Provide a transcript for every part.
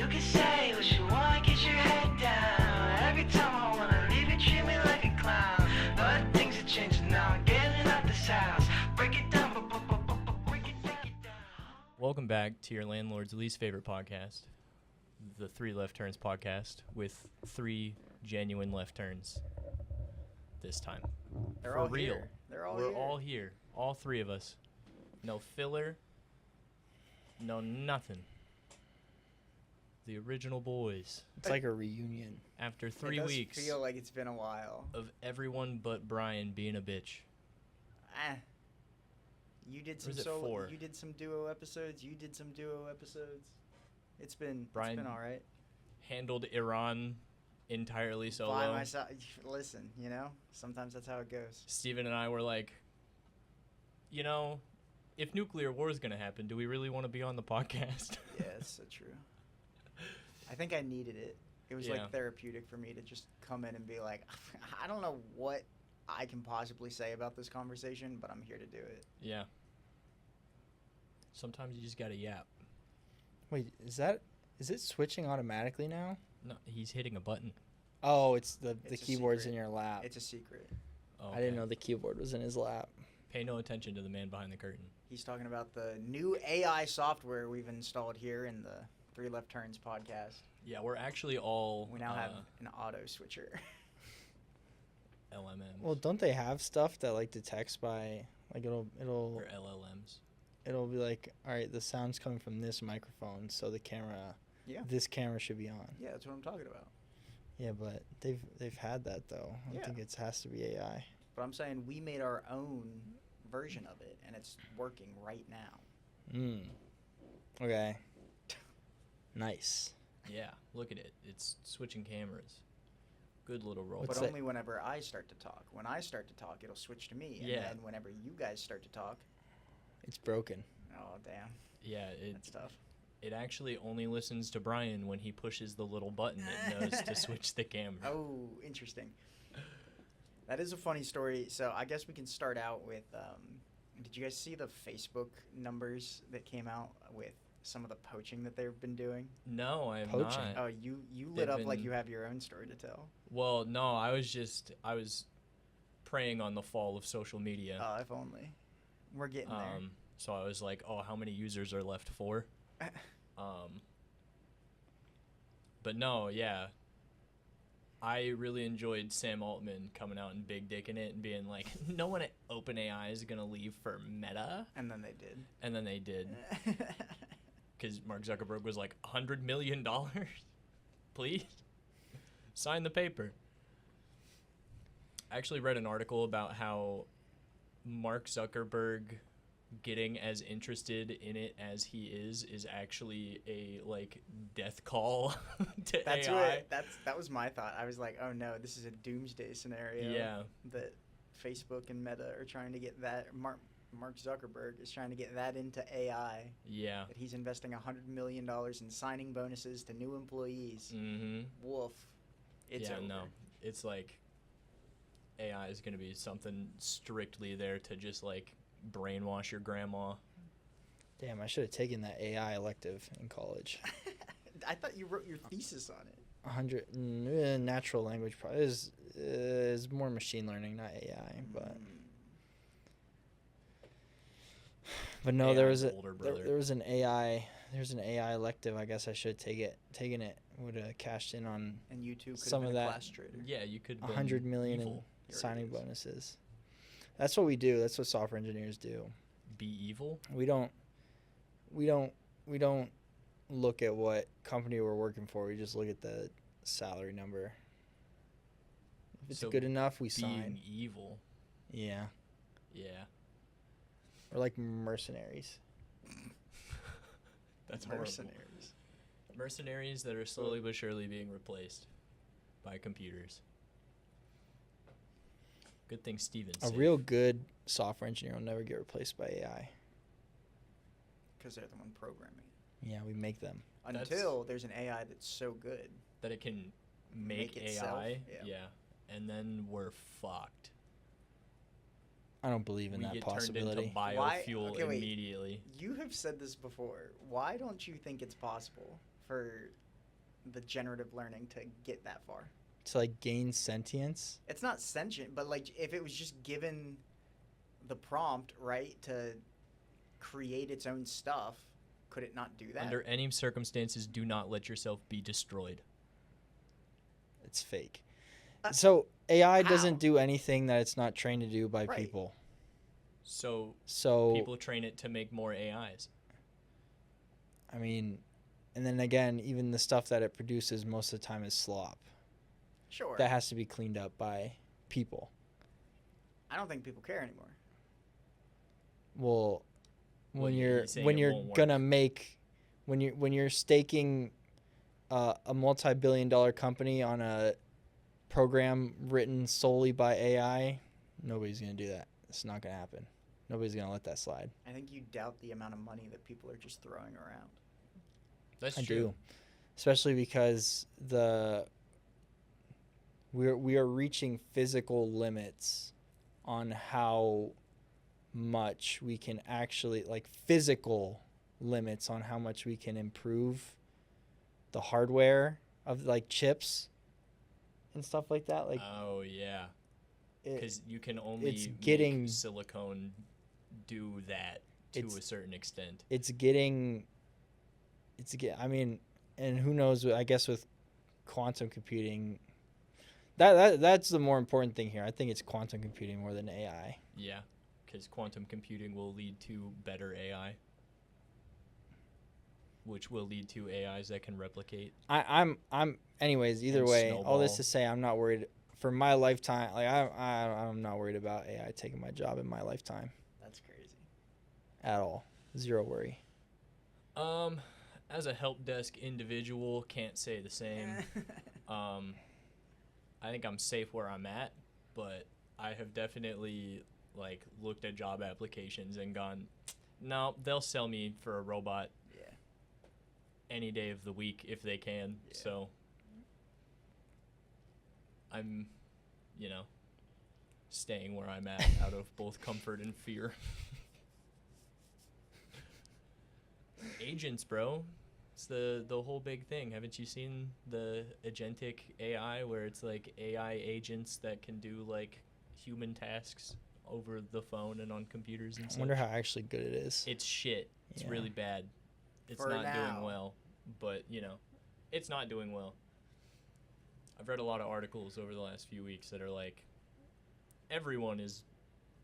You can say what you want, get your head down. Every time I wanna leave, you treat me like a clown. But things are changing now, I'm getting out this house. Break it down, break it down. Welcome back to your landlord's least favorite podcast, the Three Left Turns podcast, with three genuine left turns this time. They're For all real. here. They're all We're here. all here, all three of us. No filler, no nothing. The original boys. It's like a reunion. After It 3 does weeks feel like it's been a while. of everyone but Brian being a bitch. You did Or some is it solo. 4? You did some duo episodes. You did some duo episodes. It's been Brian all right. Handled Iran entirely solo. By myself. Listen, sometimes that's how it goes. Steven and I were like, if nuclear war is going to happen, do we really want to be on the podcast? Yeah, it's so true. I think I needed it. It was Yeah. like therapeutic for me to just come in and be like, I don't know what I can possibly say about this conversation, but I'm here to do it. Yeah. Sometimes you just got to yap. Wait, is it switching automatically now? No, he's hitting a button. Oh, it's the It's a keyboard's secret. in your lap. It's a secret. Oh, I didn't okay. know the keyboard was in his lap. Pay no attention to the man behind the curtain. He's talking about the new AI software we've installed here in the Three Left Turns podcast. Yeah, we're actually all We now have an auto switcher. LMMs Well, don't they have stuff that like detects by like it'll or LLMs. it'll be like, all right, the sound's coming from this microphone, so the camera, Yeah. this camera should be on. Yeah, that's what I'm talking about. Yeah, but they've had that though. I Yeah. think it has to be AI. But I'm saying we made our own version of it, and it's working right now. Okay. Nice. Yeah, look at it. It's switching cameras. Good little roll. What's But that? only whenever I start to talk. When I start to talk, it'll switch to me. Yeah. And then whenever you guys start to talk, It's broken. oh, damn. Yeah, That's tough. it actually only listens to Brian when he pushes the little button it knows to switch the camera. Oh, interesting. That is a funny story. So I guess we can start out with, did you guys see the Facebook numbers that came out with some of the poaching that they've been doing? No, I am Poaching? not. Oh, you lit They've up like been- you have your own story to tell. Well, no, I was preying on the fall of social media. Oh, if only. We're getting there. So I was like, oh, how many users are left for? But no, yeah. I really enjoyed Sam Altman coming out and big dicking it and being like, no one at OpenAI is going to leave for Meta. And then they did. And then they did. Because Mark Zuckerberg was like, $100 million? Please? Sign the paper. I actually read an article about how Mark Zuckerberg getting as interested in it as he is actually a death call to That's AI. that was my thought. I was like, oh no, this is a doomsday scenario. Yeah. That Facebook and Meta are trying to get that. Mark Zuckerberg is trying to get that into AI. Yeah. That he's investing $100 million in signing bonuses to new employees. Mm-hmm. Woof. It's yeah, over. no. It's like AI is going to be something strictly there to just brainwash your grandma. Damn, I should have taken that AI elective in college. I thought you wrote your thesis on it. 100 natural language probably is more machine learning, not AI, but no, there was AI's older brother. there was an AI elective. I guess I should have taken it. Would have cashed in on And you too could Some have of been a that- class trader. Yeah, you could 100 million in evil. Here it signing is. bonuses. That's what we do. That's what software engineers do. Be evil? We don't look at what company we're working for. We just look at the salary number. If it's So good enough, we Being sign. evil. Yeah. Yeah. We're like mercenaries. That's horrible. Mercenaries. Mercenaries that are slowly but surely being replaced by computers. Good thing Steven's A safe. real good software engineer will never get replaced by AI. Because they're the one programming it. Yeah, we make them. That's- Until there's an AI that's so good. that it can make itself, AI. yeah. And then we're fucked. I don't believe in We that get possibility. turned into biofuel Okay, wait. immediately. You have said this before. Why don't you think it's possible for the generative learning to get that far. To like gain sentience. It's not sentient, but like if it was just given the prompt, right, to create its own stuff, could it not do that? Under any circumstances, do not let yourself be destroyed. It's fake. Uh, So AI how? doesn't do anything that it's not trained to do by Right. people. So So people train it to make more AIs. I mean, and then again, even the stuff that it produces most of the time is slop. Sure. That has to be cleaned up by people. I don't think people care anymore. Well, Well, when yeah, you're you're saying when it you're won't gonna work. make when you're staking a multi-billion-dollar company on a program written solely by AI, nobody's gonna do that. It's not gonna happen. Nobody's gonna let that slide. I think you doubt the amount of money that people are just throwing around. That's I true. do, especially because we are reaching physical limits on how much we can actually, like, physical limits on how much we can improve the hardware of like chips and stuff like that. Like Oh yeah, it, because you can only it's make getting- silicone do that to It's- a certain extent. I mean, and who knows, I guess with quantum computing, that's the more important thing here. I think it's quantum computing more than AI. Yeah, because quantum computing will lead to better AI, which will lead to AIs that can replicate. I'm anyways, either And way, all this snowball. to say I'm not worried for my lifetime. Like I'm not worried about AI taking my job in my lifetime That's crazy. at all. Zero worry. As a help desk individual, can't say the same. I think I'm safe where I'm at, but I have definitely like looked at job applications and gone, no, they'll sell me for a robot Yeah. any day of the week if they can. Yeah. So I'm, staying where I'm at out of both comfort and fear. Agents, bro. It's the whole big thing. Haven't you seen the agentic AI where it's like AI agents that can do like human tasks over the phone and on computers and I such? wonder how actually good it is. It's shit. It's Yeah. really bad. It's For not now. doing well, but it's not doing well. I've read a lot of articles over the last few weeks that are like, everyone is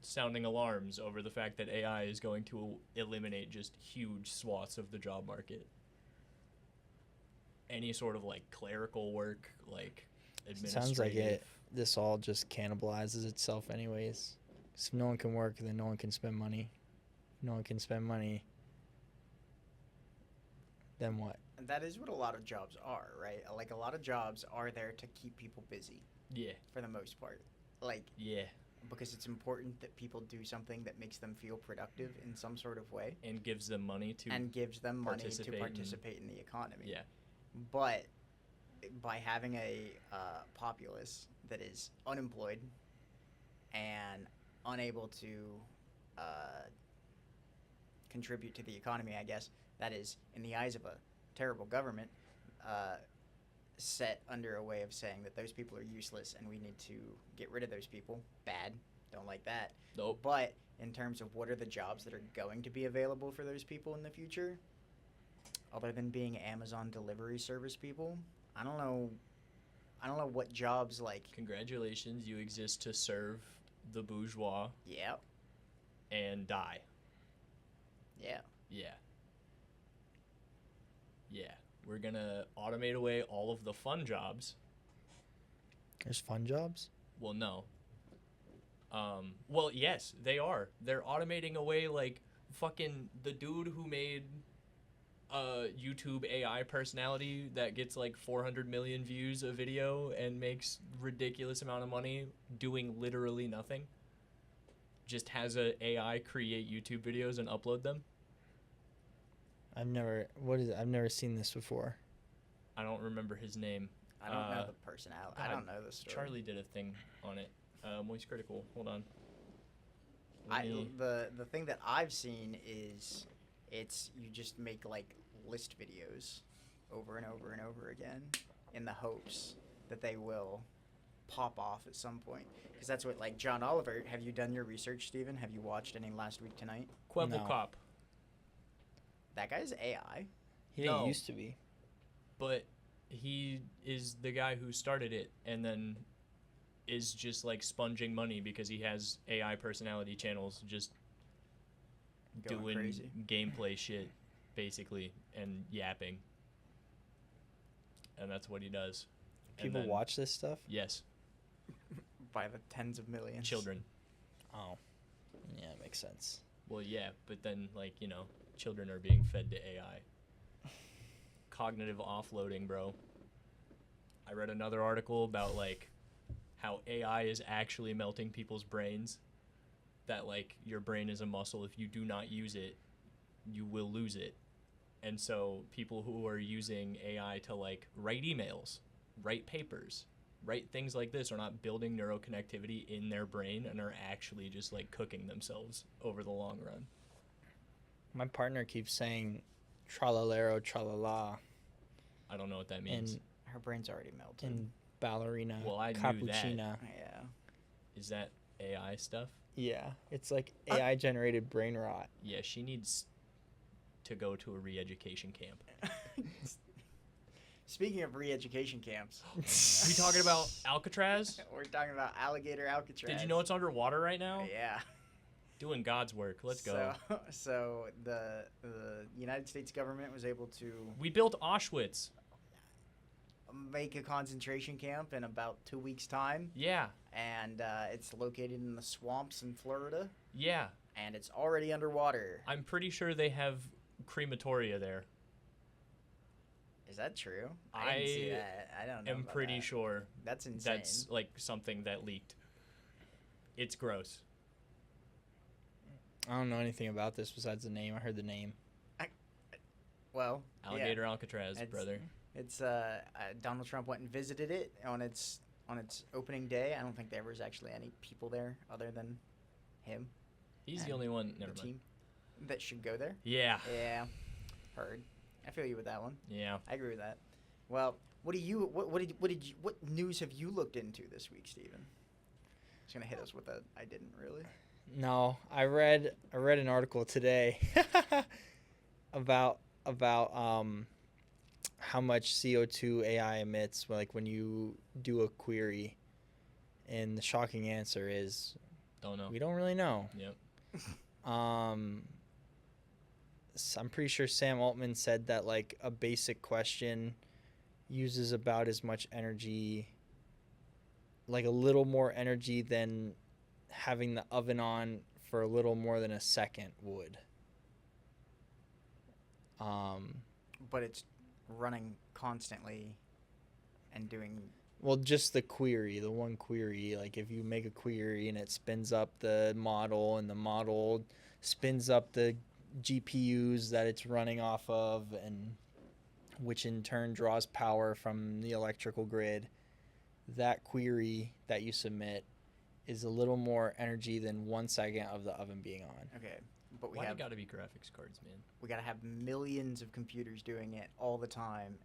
sounding alarms over the fact that AI is going to eliminate just huge swaths of the job market. Any sort of like clerical work, like administrative. Sounds like it. This all just cannibalizes itself anyways. 'Cause if no one can work, then no one can spend money. If no one can spend money, then what? And that is what a lot of jobs are, right? Like a lot of jobs are there to keep people busy Yeah, for the most part. Like yeah, because it's important that people do something that makes them feel productive in some sort of way and gives them money to. and gives them money to participate in- participate in the economy. Yeah, But by having a populace that is unemployed and unable to contribute to the economy, I guess, that is, in the eyes of a terrible government, set under a way of saying that those people are useless and we need to get rid of those people. Bad. Don't like that. nope. But in terms of what are the jobs that are going to be available for those people in the future, other than being Amazon delivery service people, I don't know what jobs like. Congratulations, you exist to serve the bourgeois Yeah, and die. yeah. Yeah. Yeah. We're gonna automate away all of the fun jobs. There's fun jobs. Well, no. Well, yes, they are. They're automating away like fucking the dude who made a YouTube AI personality that gets like 400 million views a video and makes ridiculous amount of money doing literally nothing. Just has a AI create YouTube videos and upload them. I've never seen this before. I don't remember his name. I don't know Uh, the personality. I God, don't know the story. Charlie did a thing on it. Moist Critical. Hold on. Let me- The thing that I've seen is you just make like list videos over and over and over again in the hopes that they will pop off at some point. Because that's what, like, John Oliver, have you done your research, Steven? Have you watched any Last Week Tonight? Quebble No. Cop. That guy's AI. He didn't No. used to be. But he is the guy who started it and then is just like sponging money because he has AI personality channels just Going doing crazy. gameplay shit basically and yapping. And that's what he does. And People then- watch this stuff. Yes, By the tens of millions. children. Oh, yeah, it makes sense. Well, yeah, but then like, you know, children are being fed to AI. Cognitive offloading, bro. I read another article about like how AI is actually melting people's brains. That like your brain is a muscle. If you do not use it, you will lose it. And so people who are using AI to like write emails, write papers, write things like this are not building neuroconnectivity in their brain and are actually just like cooking themselves over the long run. My partner keeps saying tralalero tralala I don't know what that means. in Her brain's already melted. in ballerina Well, I knew that. cappuccina. Yeah. Is that AI stuff? Yeah, it's like AI generated brain rot. Yeah, she needs to go to a re-education camp. Speaking of re-education camps, Are we talking about Alcatraz? we're talking about alligator Alcatraz. Did you know it's underwater right now? Yeah. Doing God's work. Let's go. So the United States government was able to We built Auschwitz. make a concentration camp in about 2 weeks' time, Yeah, and it's located in the swamps in Florida, yeah. and it's already underwater. I'm pretty sure they have crematoria there. Is that true? I didn't see that. I don't know. I'm about pretty that. sure That's insane. that's like something that leaked. It's gross. I don't know anything about this besides the name. I heard the name. Well, Alligator Alcatraz, It's- brother. It's Donald Trump went and visited it on its opening day. I don't think there was actually any people there other than him. He's the and only one. Never the mind. team that should go there. Yeah, Yeah, heard. I feel you with that one. yeah. I agree with that. Well, what news have you looked into this week, Steven? He's gonna hit us with a I didn't really. No, I read an article today about how much CO2 AI emits like when you do a query, and the shocking answer is Don't know. we don't really know. Yep. I'm pretty sure Sam Altman said that like a basic question uses about as much energy, like a little more energy than having the oven on for a little more than a second would. But it's running constantly and doing. Well, just the one query, like if you make a query and it spins up the model and the model spins up the GPUs that it's running off of, and which in turn draws power from the electrical grid, that query that you submit is a little more energy than 1 second of the oven being on. Okay, but we Why have they gotta be graphics cards, man? we gotta have millions of computers doing it all the time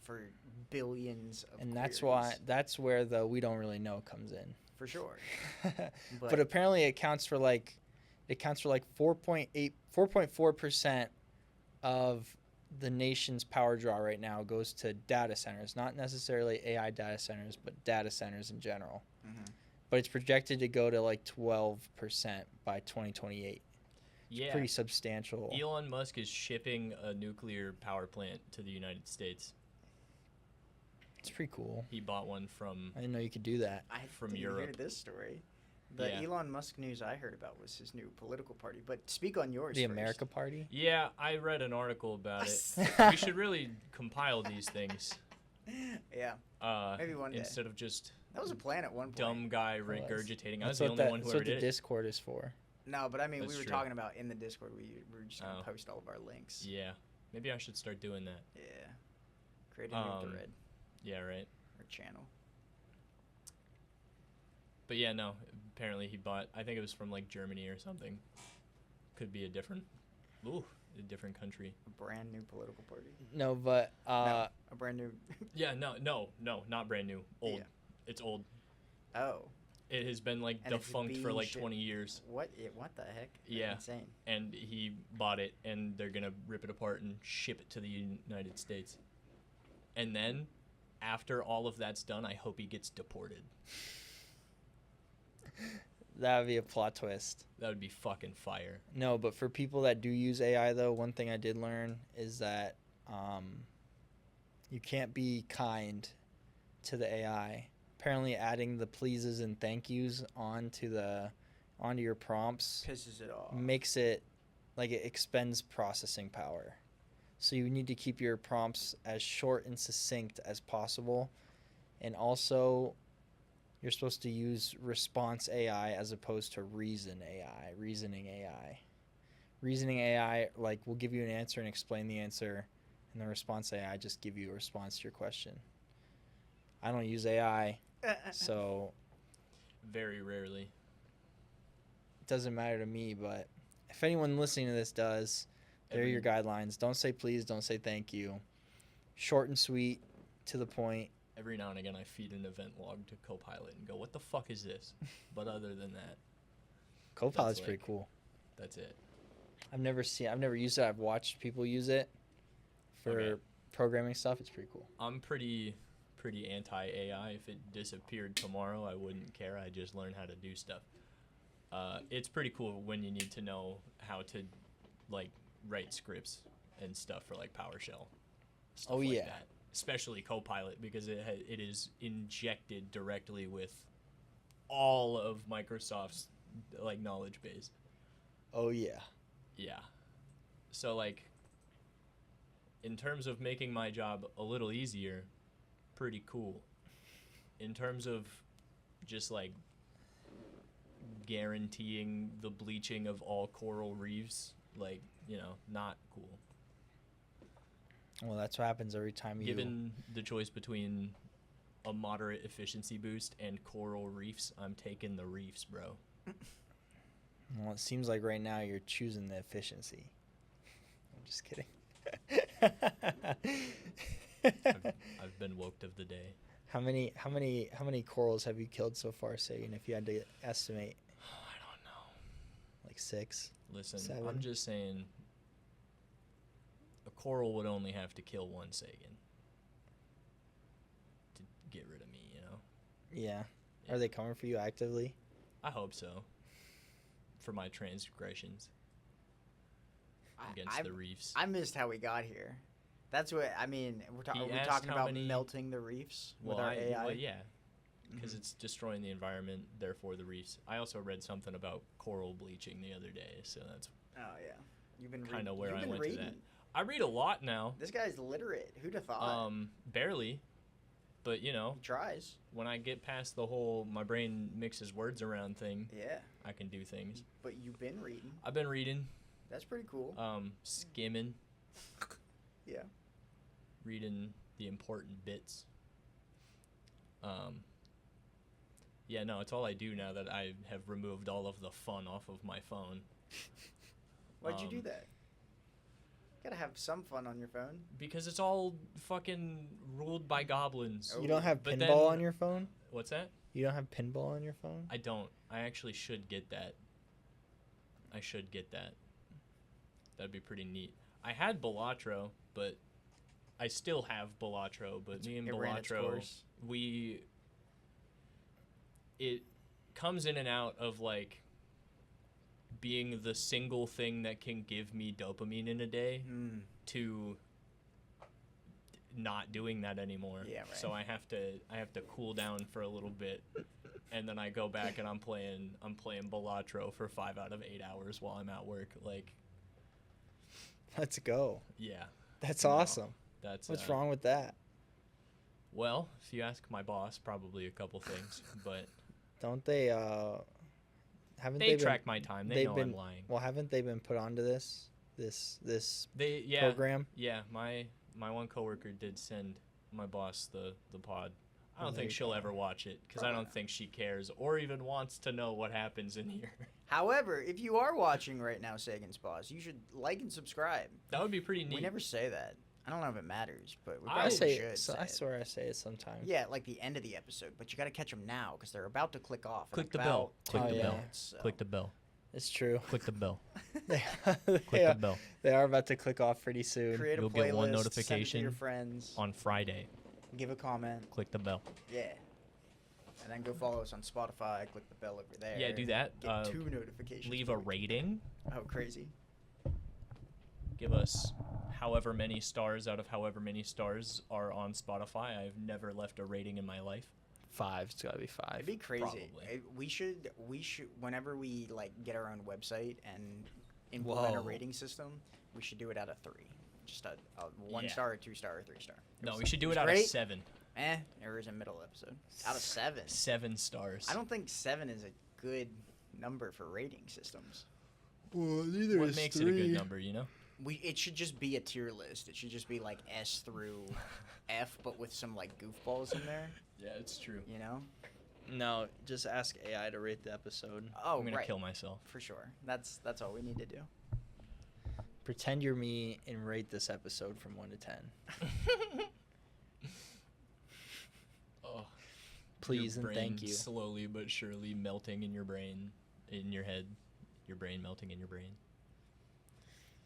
for billions of. And that's queries. where the we don't really know comes in. For sure. But apparently it counts for like 4.4% of the nation's power draw right now goes to data centers, not necessarily AI data centers, but data centers in general. Mhm. But it's projected to go to like 12% by 2028. Yeah. Pretty substantial. Elon Musk is shipping a nuclear power plant to the United States. It's pretty cool. He bought one from. I didn't know you could do that. I from didn't hear Europe. this story. The Yeah. Elon Musk news I heard about was his new political party. But speak on yours. The first. America Party? Yeah, I read an article about it. We should really compile these things. Yeah, Maybe one day. Instead of just that was a plan at one point. dumb guy was. regurgitating. I was That's the only one who that's ever what the did it. Discord is for. No, but I mean, That's we were true. talking about in the Discord. We were just gonna Oh. post all of our links. Yeah, maybe I should start doing that. Yeah. Create a new thread Yeah, right. or channel. But yeah, no. Apparently he bought. I think it was from like Germany or something. Could be a different. Ooh, a different country. A brand new political party. No, but No, a brand new. Yeah, no, not brand new. Old. Yeah. It's old. Oh, It has been like And it's defunct for being like shipped. 20 years, what? What the heck? That's Yeah. insane. and he bought it, and they're gonna rip it apart and ship it to the United States. And then, after all of that's done, I hope he gets deported. that would be a plot twist. That would be fucking fire. No, but for people that do use AI, though, one thing I did learn is that you can't be kind to the AI. Apparently, adding the pleases and thank yous onto your prompts Pisses it off. makes it like it expends processing power. So you need to keep your prompts as short and succinct as possible. And also, you're supposed to use response AI as opposed to reasoning AI. Reasoning AI, like, will give you an answer and explain the answer, and the response AI just give you a response to your question. I don't use AI, so Very rarely. it doesn't matter to me, but if anyone listening to this does, there are your guidelines. Don't say please, don't say thank you. Short and sweet, to the point. Every now and again, I feed an event log to Copilot and go, "What the fuck is this?" But other than that, Copilot's That's pretty like- cool. that's it. I've never used it. I've watched people use it for Okay. programming stuff. It's pretty cool. I'm pretty anti AI. If it disappeared tomorrow, I wouldn't care. I just learn how to do stuff. It's pretty cool when you need to know how to like write scripts and stuff for like PowerShell. Stuff Oh, like yeah. that. Especially Copilot, because it is injected directly with all of Microsoft's like knowledge base. Oh yeah. Yeah. So like in terms of making my job a little easier, pretty cool. In terms of just like guaranteeing the bleaching of all coral reefs, like, not cool. Well, that's what happens every time you. Given the choice between a moderate efficiency boost and coral reefs, I'm taking the reefs, bro. Well, it seems like right now you're choosing the efficiency. I'm just kidding. I've been woked of the day. How many corals have you killed so far, Sagan? If you had to estimate, I don't know. like 6. Listen, 7. I'm just saying a coral would only have to kill one Sagan to get rid of me, Yeah. Yeah. Are they coming for you actively? I hope so. For my transgressions against the reefs. I missed how we got here. That's what I mean. He Are we asked talking how about many- melting the reefs with our AI? Well, yeah, because Mhm. it's destroying the environment, therefore the reefs. I also read something about coral bleaching the other day, so that's Oh yeah, you've been kinda where you've I been went to reading. that. I read a lot now. This guy's literate. Who'd have thought? Barely, but He tries. when I get past the whole my brain mixes words around thing, Yeah, I can do things. but you've been reading. I've been reading, That's pretty cool. skimming, Yeah. reading the important bits. Yeah, no, it's all I do now that I have removed all of the fun off of my phone. Why'd you do Um, that? Gotta have some fun on your phone. Because it's all fucking ruled by goblins. Oh. You don't have But pinball then- on your phone? What's that? You don't have pinball on your phone? I don't. I actually should get that. I should get that. That'd be pretty neat. I had Balatro, but I still have Balatro, but me and It ran its Balatro, course. it comes in and out of like being the single thing that can give me dopamine in a day Mm. to not doing that anymore. Yeah, right. So I have to cool down for a little bit, and then I go back and I'm playing Balatro for 5 out of 8 hours while I'm at work. Like, Let's go. yeah, That's No. awesome. that's What's wrong with that? Well, if you ask my boss, probably a couple things, but Don't they haven't they they track my time. They know been I'm lying. well, haven't they been put onto this Yeah, program? yeah. My one coworker did send my boss the pod. I don't think she'll ever watch it because I Probably don't think she cares or even wants to know what happens in here. However, if you are watching right now, Sagan's Paws, you should like and subscribe. That would be pretty neat. We never say that. I don't know if it matters, but we I probably say should it. So say I it. swear I say it sometimes. Yeah, like the end of the episode, but you got to catch them now because they're about to click off. in Click the about bell. Click 10 the bell. minutes, so. Click the bell. It's true. Click the bell. they, Click they, the are, bell they are about to click off pretty soon. Create a You'll playlist, get one send it to notification your friends, on Friday. give a comment, Click the bell. yeah, and then go follow us on Spotify. Click the bell over there. Yeah, do that. Get 2 notifications. Leave a week. rating. Oh, crazy! Give us however many stars out of however many stars are on Spotify. I've never left a rating in my life. 5. It's gotta be 5. It'd be crazy. Probably. We should whenever we like get our own website and implement a Whoa. rating system, we should do it out of 3. Just a 1 Yeah. star, or 2 star, or 3 star. No, we should do it was out of great. 7. There is a middle episode. Out of 7. 7 stars. I don't think 7 is a good number for rating systems. Well, neither What makes it a good number, you know? It should just be a tier list. It should just be like S through F, but with some like goofballs in there. Yeah, it's true. You know? No, just ask AI to rate the episode. Oh, I'm gonna right. kill myself. For sure. That's all we need to do. Pretend you're me and rate this episode from 1 to 10. Oh, Please your and thank brain you. Slowly but surely melting in your brain, in your head, your brain melting in your brain.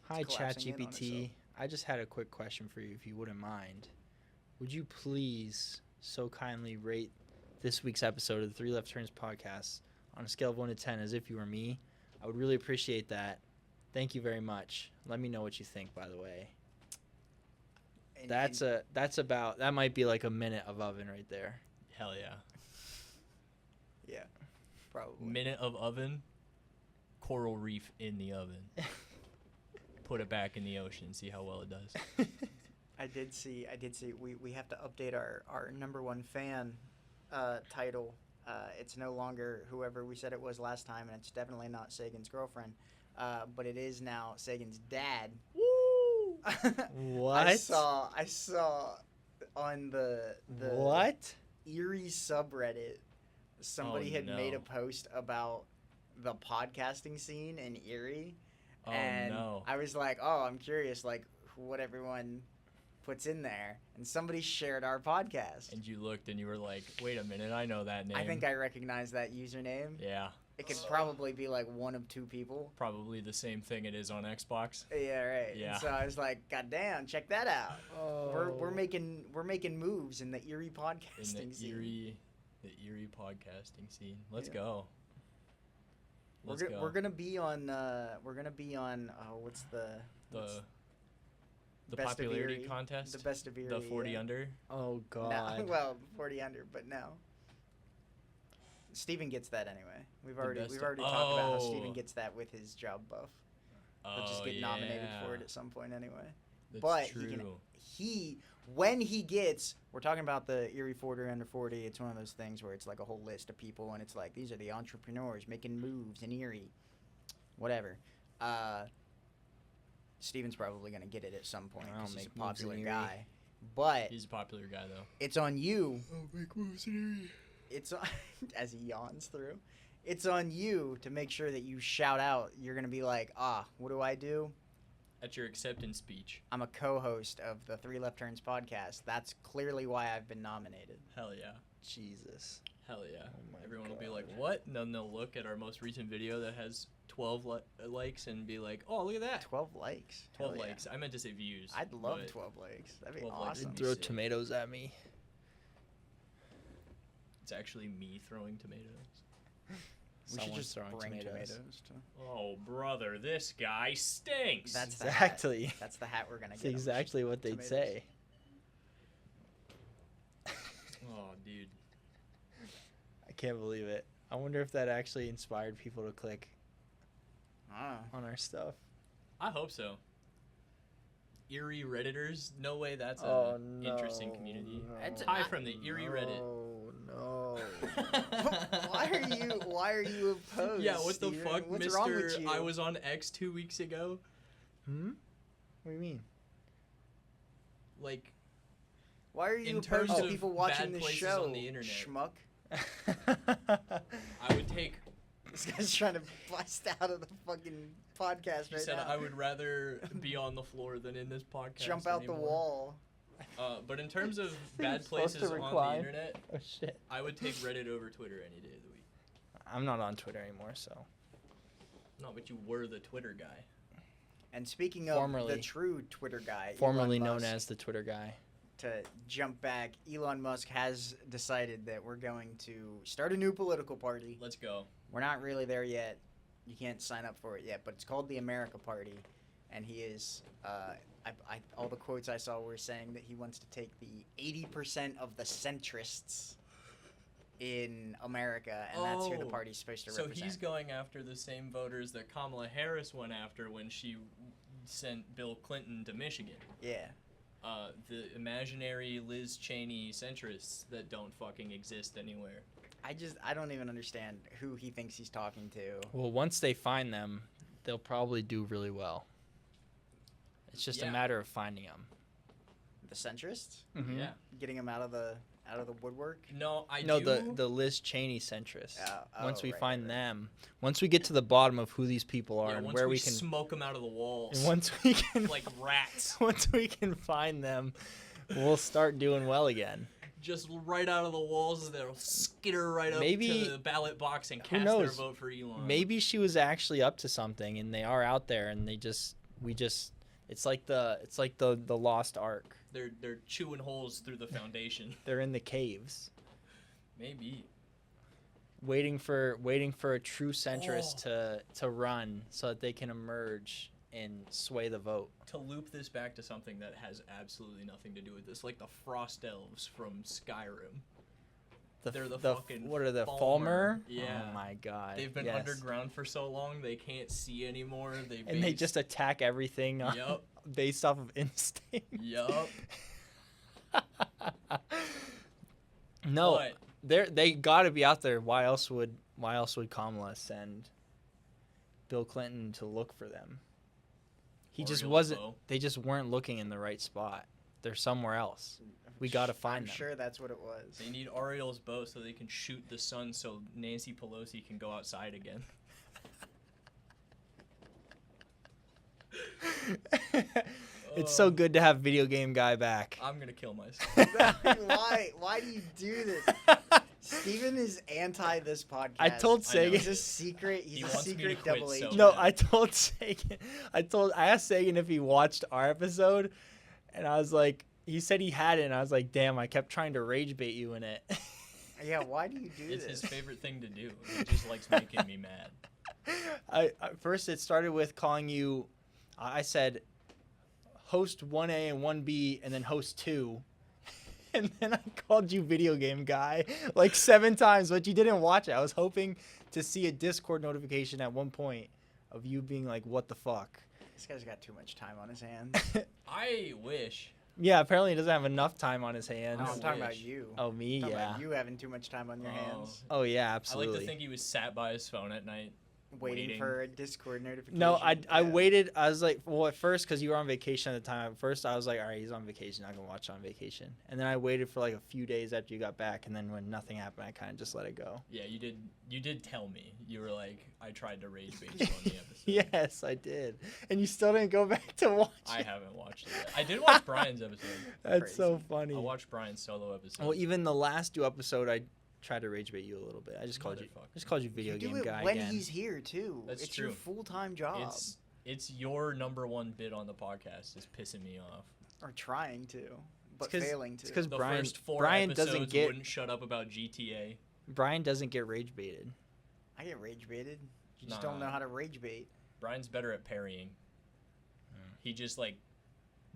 Hi, collapsing in on ChatGPT. itself. I just had a quick question for you, if you wouldn't mind. Would you please so kindly rate this week's episode of the 3 Left Turns podcast on a scale of 1 to 10 as if you were me? I would really appreciate that. Thank you very much. Let me know what you think, by the way. And- That might be like a minute of oven right there. Hell yeah. Yeah. Probably. Minute of oven, coral reef in the oven. Put it back in the ocean, see how well it does. I did see we have to update our number 1 fan title. It's no longer whoever we said it was last time, and it's definitely not Sagan's girlfriend. But it is now Sagan's dad. Woo! What? I saw on the What? Erie subreddit, somebody Oh, had made a no. post about the podcasting scene in Erie. Oh And no. I was like, oh, I'm curious, like, what everyone puts in there. And somebody shared our podcast. And you looked and you were like, wait a minute, I know that name. I think I recognize that username. Yeah, It could probably be like 1 of 2 people. probably the same thing it is on Xbox. Yeah, right. Yeah. And so I was like, God damn, check that out. Oh. We're making moves in the Erie In podcasting the scene. Erie podcasting scene. Let's Yeah. go. Let's go. We're gonna be on what's the the Best of popularity Erie. contest. the best of Erie? The 40 under. Oh, No, God. well, 40 under, but no. Steven gets that anyway. We've already best talked of- about how Oh. Steven gets that with his job buff. He'll just Oh, get nominated for it yeah. at some point anyway. That's but true. we're talking about the Erie 40 under 40, it's one of those things where it's like a whole list of people and it's like these are the entrepreneurs making moves in Erie. Whatever. Steven's probably going to get it at some point I don't because he's a make moves in popular Erie. guy. But He's a popular guy though. it's on you. Oh, make moves in Erie. It's on, as he yawns through. It's on you to make sure that you shout out. You're going to be like, what do I do? At your acceptance speech. I'm a co-host of the 3 Left Turns podcast. That's clearly why I've been nominated. Hell yeah. Jesus. Hell yeah. Oh my Everyone will be God. like, what? And then they'll look at our most recent video that has 12 likes and be like, oh, look at that. 12 likes. 12 Hell yeah. likes. I meant to say views. I'd love but 12 likes. That'd be 12 likes awesome. would be Throw sick. tomatoes at me. It's actually me throwing tomatoes. We should Someone's just throwing bring tomatoes. to. Oh, brother, this guy stinks. That's Exactly. the hat. That's the hat we're gonna That's get. 'em. exactly what they'd Tomatoes. say. Oh, dude. I can't believe it. I wonder if that actually inspired people to click Ah. on our stuff. I hope so. Erie Redditors? No way that's Oh, an no. interesting community. That's Hi not- from the Erie Reddit. Oh, no. Why are you opposed? Yeah, what the Steven? fuck, What's wrong with mister? you? I was on X 2 weeks ago. Hmm? What do you mean? Like, Why are you In terms opposed to of people watching bad this places show? on the internet. Schmuck. I would take. This guy's trying to bust out of the fucking podcast He right said now. I would rather be on the floor than in this podcast. Jump out the anymore. wall. But in terms of You're bad supposed to places on the recline. internet, Oh shit. I would take Reddit over Twitter any day of the week. I'm not on Twitter anymore, so. No, but you were the Twitter guy. And speaking of Formerly. the true Twitter guy, Formerly Elon known Musk, as the Twitter guy. to jump back, Elon Musk has decided that we're going to start a new political party. Let's go. We're not really there yet. You can't sign up for it yet, but it's called the America Party, and he is. All the quotes I saw were saying that he wants to take the 80% of the centrists in America, and that's who the Oh, party's supposed to So represent. he's going after the same voters that Kamala Harris went after when she sent Bill Clinton to Michigan. Yeah. The imaginary Liz Cheney centrists that don't fucking exist anywhere. I don't even understand who he thinks he's talking to. Well, once they find them, they'll probably do really well. It's just Yeah. a matter of finding them. The centrists? Yeah. Getting them out of the woodwork? No, No, do. the Liz Cheney centrists. Once we right, find right. them, once we get to the bottom of who these people are Yeah, and once where we we can, smoke them out of the walls. and once we can, like rats. once we can find them, we'll start doing well again. Just right out of the walls, they'll skitter right up Maybe- to the ballot box and who cast their knows? vote for Elon. Maybe she was actually up to something, and they are out there, and it's like the lost ark. they're chewing holes through the foundation. They're in the caves, Maybe. waiting for a true centrist to run so that they can emerge and sway the vote. To loop this back to something that has absolutely nothing to do with this, like the Frost Elves from Skyrim. They're the fucking what are the Falmer. Falmer? Yeah. Oh my god. They've been yes. underground for so long they can't see anymore. And they just attack everything Yup. based off of instinct. Yup. No, But they got to be out there. Why else would Kamala send Bill Clinton to look for them? He just Orioles wasn't. bow. They just weren't looking in the right spot. They're somewhere else. We gotta find I'm them. sure that's what it was. They need Ariel's bow so they can shoot the sun so Nancy Pelosi can go outside again. It's so Oh. good to have video game guy back. I'm gonna kill myself. Why do you do this? Steven is anti this podcast. I told I know. Sagan. He's a secret. He He's a wants me to secret quit double so agent. No, bad. I told Sagan. I asked Sagan if he watched our episode, and I was like, he said he hadn't. And I was like, damn, I kept trying to rage bait you in it. Yeah, why do you do It's this? his favorite thing to do. He just likes making me mad. I first it started with calling you. I said, host 1A and 1B, and then host 2. And then I called you video game guy like 7 times, but you didn't watch it. I was hoping to see a Discord notification at one point of you being like, what the fuck? This guy's got too much time on his hands. I wish. Yeah, apparently he doesn't have enough time on his hands. No, I'm talking about wish. you. Oh, me? I'm talking Yeah. about you having too much time on your hands. Oh, yeah, I absolutely. like to think he was sat by his phone at night. Waiting for a Discord notification. No, I Yeah. waited. I was like, well, at first, because you were on vacation at the time. At first, I was like, all right, he's on vacation. I'm gonna watch it on vacation. And then I waited for like a few days after you got back, and then when nothing happened, I kind of just let it go. Yeah, you did. You did tell me. You were like, I tried to rage bait you on the episode. Yes, I did. And you still didn't go back to watch I it. haven't watched it yet. I did watch Brian's episode. That's so Crazy. funny. I watched Brian's solo episode. Well, even the last 2 episode, I tried to rage bait you a little bit. I just called you Motherfucker. video You do game it guy when again. he's here too. That's it's your true. full-time job. It's your number one bit on the podcast is pissing me off. Or trying to, but 'cause- failing to. it's 'cause The Brian- first 4 Brian episodes doesn't get- wouldn't shut up about GTA. Brian doesn't get rage baited. I get rage baited. You just Nah. don't know how to rage bait. Brian's better at parrying. He just like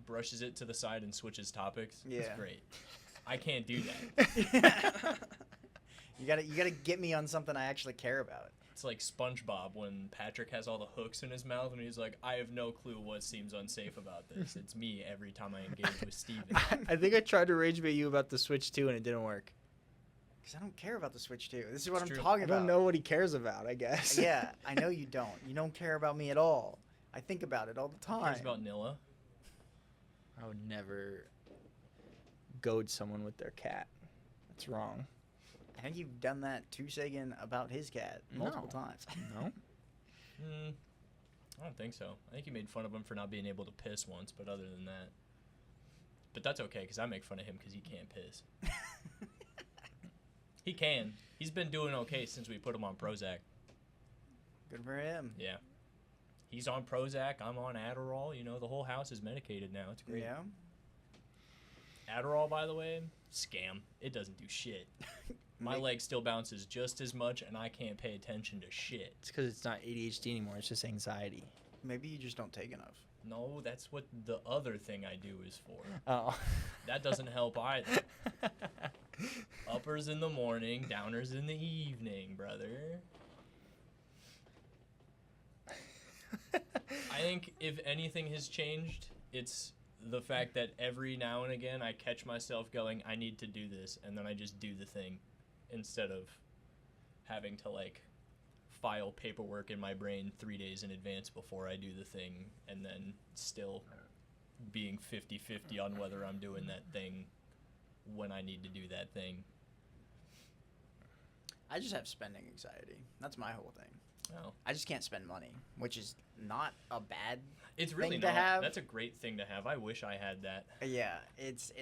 brushes it to the side and switches topics. It's Yeah. great. I can't do that. You gotta get me on something I actually care about. It's like SpongeBob when Patrick has all the hooks in his mouth and he's like, I have no clue what seems unsafe about this. It's me every time I engage with Steven. I think I tried to rage bait you about the Switch 2, and it didn't work. Because I don't care about the Switch 2. This is what It's I'm true. talking I about. don't know what he cares about, I guess. Yeah, I know you don't. You don't care about me at all. I think about it all the Who time. cares about Nilla? I would never goad someone with their cat. That's wrong. I think you've done that to Sagan about his cat multiple No. times. No. I don't think so. I think you made fun of him for not being able to piss once, but other than that. But that's okay, because I make fun of him because he can't piss. He can. He's been doing okay since we put him on Prozac. Good for him. Yeah. He's on Prozac. I'm on Adderall. You know, the whole house is medicated now. It's great. Yeah. Adderall, by the way, scam. It doesn't do shit. My Make- leg still bounces just as much, and I can't pay attention to shit. It's because it's not ADHD anymore. It's just anxiety. Maybe you just don't take enough. No, that's what the other thing I do is for. Oh. That doesn't help either. Uppers in the morning, downers in the evening, brother. I think if anything has changed, it's the fact that every now and again I catch myself going, I need to do this, and then I just do the thing instead of having to like file paperwork in my brain 3 days in advance before I do the thing, and then still being 50-50 on whether I'm doing that thing when I need to do that thing. I just have spending anxiety. That's my whole thing. Oh. I just can't spend money, which is not a bad. It's really Thing to not. have. That's a great thing to have. I wish I had that. Yeah, it's.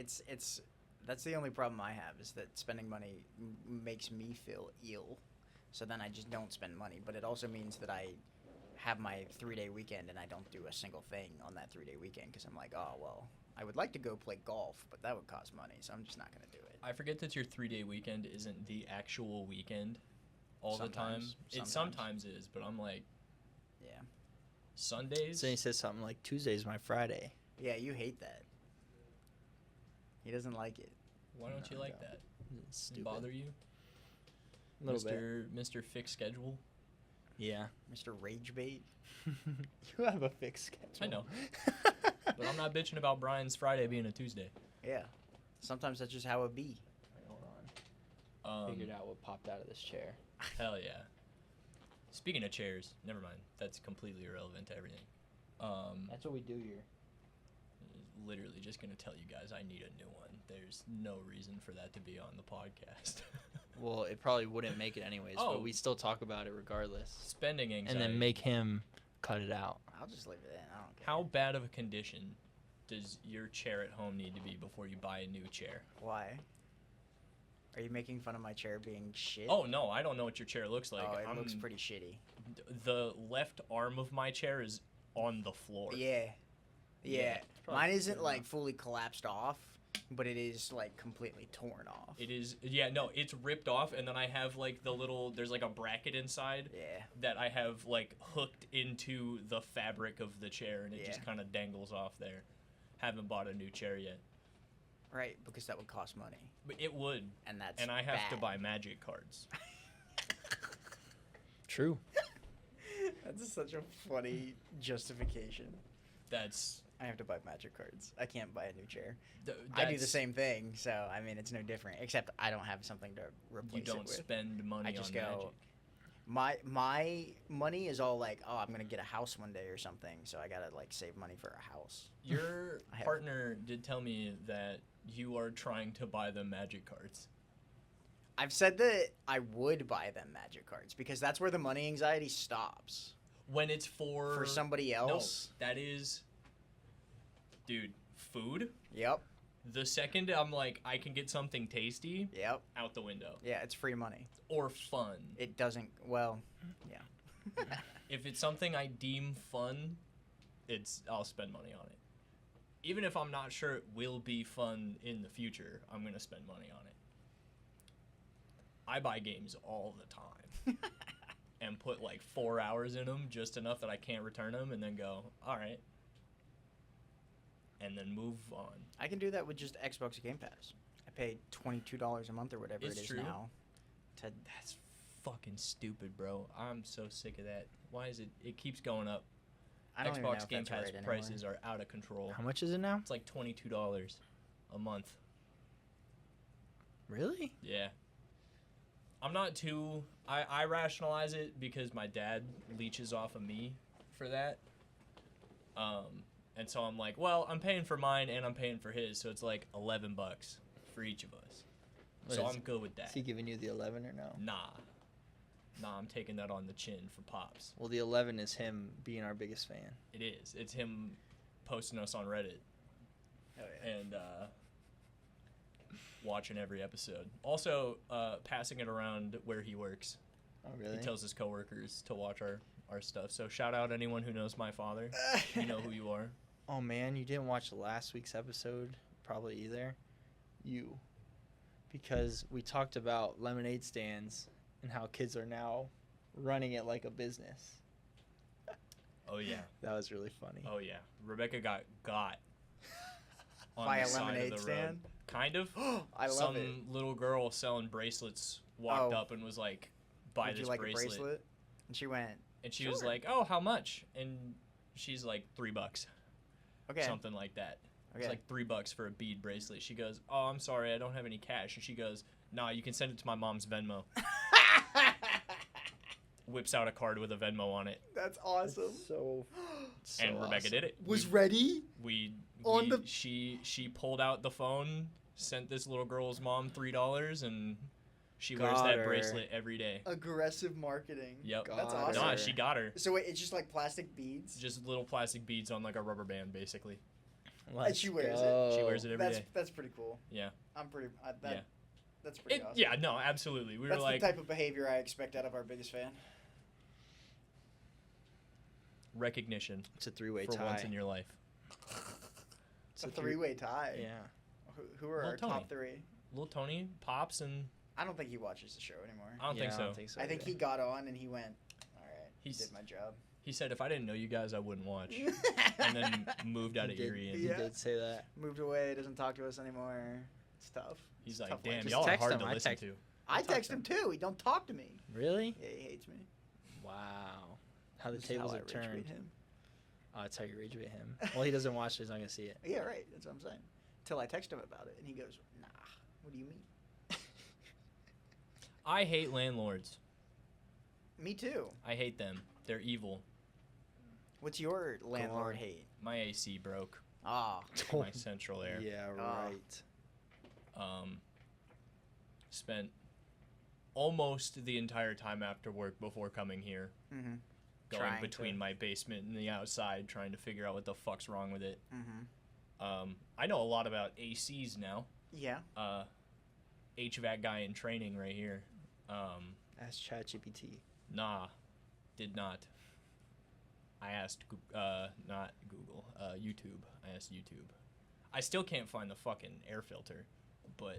That's the only problem I have is that spending money makes me feel ill. So then I just don't spend money. But it also means that I have my 3-day weekend and I don't do a single thing on that 3-day weekend because I'm like, oh well, I would like to go play golf, but that would cost money, so I'm just not gonna do it. I forget that your 3-day weekend isn't the actual weekend all the time. Sometimes. It sometimes is, but I'm like, Yeah. Sundays? So he says something like Tuesday's my Friday. Yeah, you hate that. He doesn't like it. Why don't you No, I like don't. that? It's Does it stupid. bother you? A little bit. Mr. Fixed Schedule? Yeah. Mr. Rage Bait. You have a fixed schedule. I know. But I'm not bitching about Brian's Friday being a Tuesday. Yeah. Sometimes that's just how it be. Hold on. Um, Figured out what popped out of this chair. Hell yeah. Speaking of chairs, never mind. That's completely irrelevant to everything. That's what we do here. Literally just gonna tell you guys I need a new one. There's no reason for that to be on the podcast. Well, it probably wouldn't make it anyways, Oh. but we still talk about it regardless. Spending anxiety. And then make him cut it out. I'll just leave it in. I don't care. How bad of a condition does your chair at home need to be before you buy a new chair? Why? Are you making fun of my chair being shit? Oh no, I don't know what your chair looks like. Oh, it looks pretty shitty. The left arm of my chair is on the floor. Yeah. Yeah, Yeah. it's probably Mine good isn't like enough. fully collapsed off, but it is like completely torn off. It is. Yeah, no, it's ripped off, and then I have like the little. There's like a bracket inside Yeah. that I have like hooked into the fabric of the chair, and it just Yeah. kind of dangles off there. Haven't bought a new chair yet, Right, because that would cost money, but it would, and that's and I have to bad. buy Magic cards. True. That's such a funny justification. That's. I have to buy Magic cards. I can't buy a new chair. th- I do the that's- same thing, so I mean it's no different. Except I don't have something to replace You it don't with. spend money I just on go. Magic. My money is all like, oh, I'm gonna get a house one day or something, so I gotta like save money for a house. Your I have- partner did tell me that you are trying to buy them Magic cards. I've said that I would buy them Magic cards because that's where the money anxiety stops. When it's for somebody else. No, that is, dude, food. Yep. The second I'm like, I can get something tasty, Yep. out the window. Yeah, it's free money. Or fun. It doesn't. Well, yeah. If it's something I deem fun, I'll spend money on it. Even if I'm not sure it will be fun in the future, I'm gonna spend money on it. I buy games all the time and put like 4 hours in them, just enough that I can't return them, and then go, all right, and then move on. I can do that with just Xbox Game Pass. I pay $22 a month or whatever It's it is true. now. To That's fucking stupid, bro. I'm so sick of that. Why is it? It keeps going up. I don't even know Xbox if Game that's Pass right anymore. prices are out of control. How much is it now? It's like $22 a month. Really? Yeah. I'm not too. I rationalize it because my dad leeches off of me for that. And so I'm like, well, I'm paying for mine and I'm paying for his, so it's like $11. for each of us. What So is I'm good with that. Is he giving you the 11 or no? Nah, I'm taking that on the chin for Pops. Well, the 11 is him being our biggest fan. It is. It's him posting us on Reddit Oh, yeah. and watching every episode. Also, passing it around where he works. Oh, really? He tells his coworkers to watch our stuff. So shout out anyone who knows my father. You know who you are. Oh, man, you didn't watch last week's episode? Probably either. You. Because we talked about lemonade stands and how kids are now running it like a business. Oh yeah. That was really funny. Oh yeah. Rebecca got on By the a side of lemonade the road. stand? Kind of. I love Some it. little girl selling bracelets walked Oh. up and was like, "Buy Would this you like bracelet. a bracelet? And she went, And she was Sure. like, "Oh, how much?" And she's like, $3, okay. something like that. Okay. It's like $3 for a bead bracelet. She goes, "Oh, I'm sorry, I don't have any cash." And she goes, "Nah, you can send it to my mom's Venmo." Whips out a card with a Venmo on it, That's awesome. So and Rebecca did it. Was ready? On the- She pulled out the phone, sent this little girl's mom $3, and she wears Got that her. bracelet every day. Aggressive marketing. Yep. Got That's her. awesome. Nah, she got her. So wait, it's just like plastic beads? Just little plastic beads on like a rubber band, basically. Let's she wears it. go. She wears it every day. That's pretty cool. Yeah. I'm pretty. Yeah. That's pretty awesome. Yeah, no, absolutely. We That's were like, the type of behavior I expect out of our biggest fan. recognition It's a three-way for tie. once in your life. It's a three-way tie. Yeah. Who are Well, our Tony. top three? Little Tony, Pops, and I don't think he watches the show anymore. I don't think Yeah, so. I don't think so. I think either. he got on and he went, all right, He's- did my job. He said, if I didn't know you guys, I wouldn't watch. And then moved out of He did- Erie. And He Yeah. did say that. Moved away, doesn't talk to us anymore. It's tough. he's It's like, tough damn, life. Just y'all are text hard him. to I listen text- to. I Talk to text him too. He don't talk to me. Really? Yeah, he hates me. Wow. How the This is tables how I have rage turned. bait him. Oh, that's how you rage bait him. Well, he doesn't watch it. He's not going to see it. Yeah, right. That's what I'm saying. Till I text him about it, and he goes, "Nah, what do you mean?" I hate landlords. Me too. I hate them. They're evil. What's your landlord on. hate? My AC broke. Ah, My central air. Yeah, Oh. right. Spent almost the entire time after work before coming here mm-hmm, going Trying between to- my basement and the outside trying to figure out what the fuck's wrong with it. mm-hmm. I know a lot about ACs now. Yeah. HVAC guy in training right here. Ask ChatGPT. Nah, did not. I asked, not Google, YouTube. I asked YouTube. I still can't find the fucking air filter, but,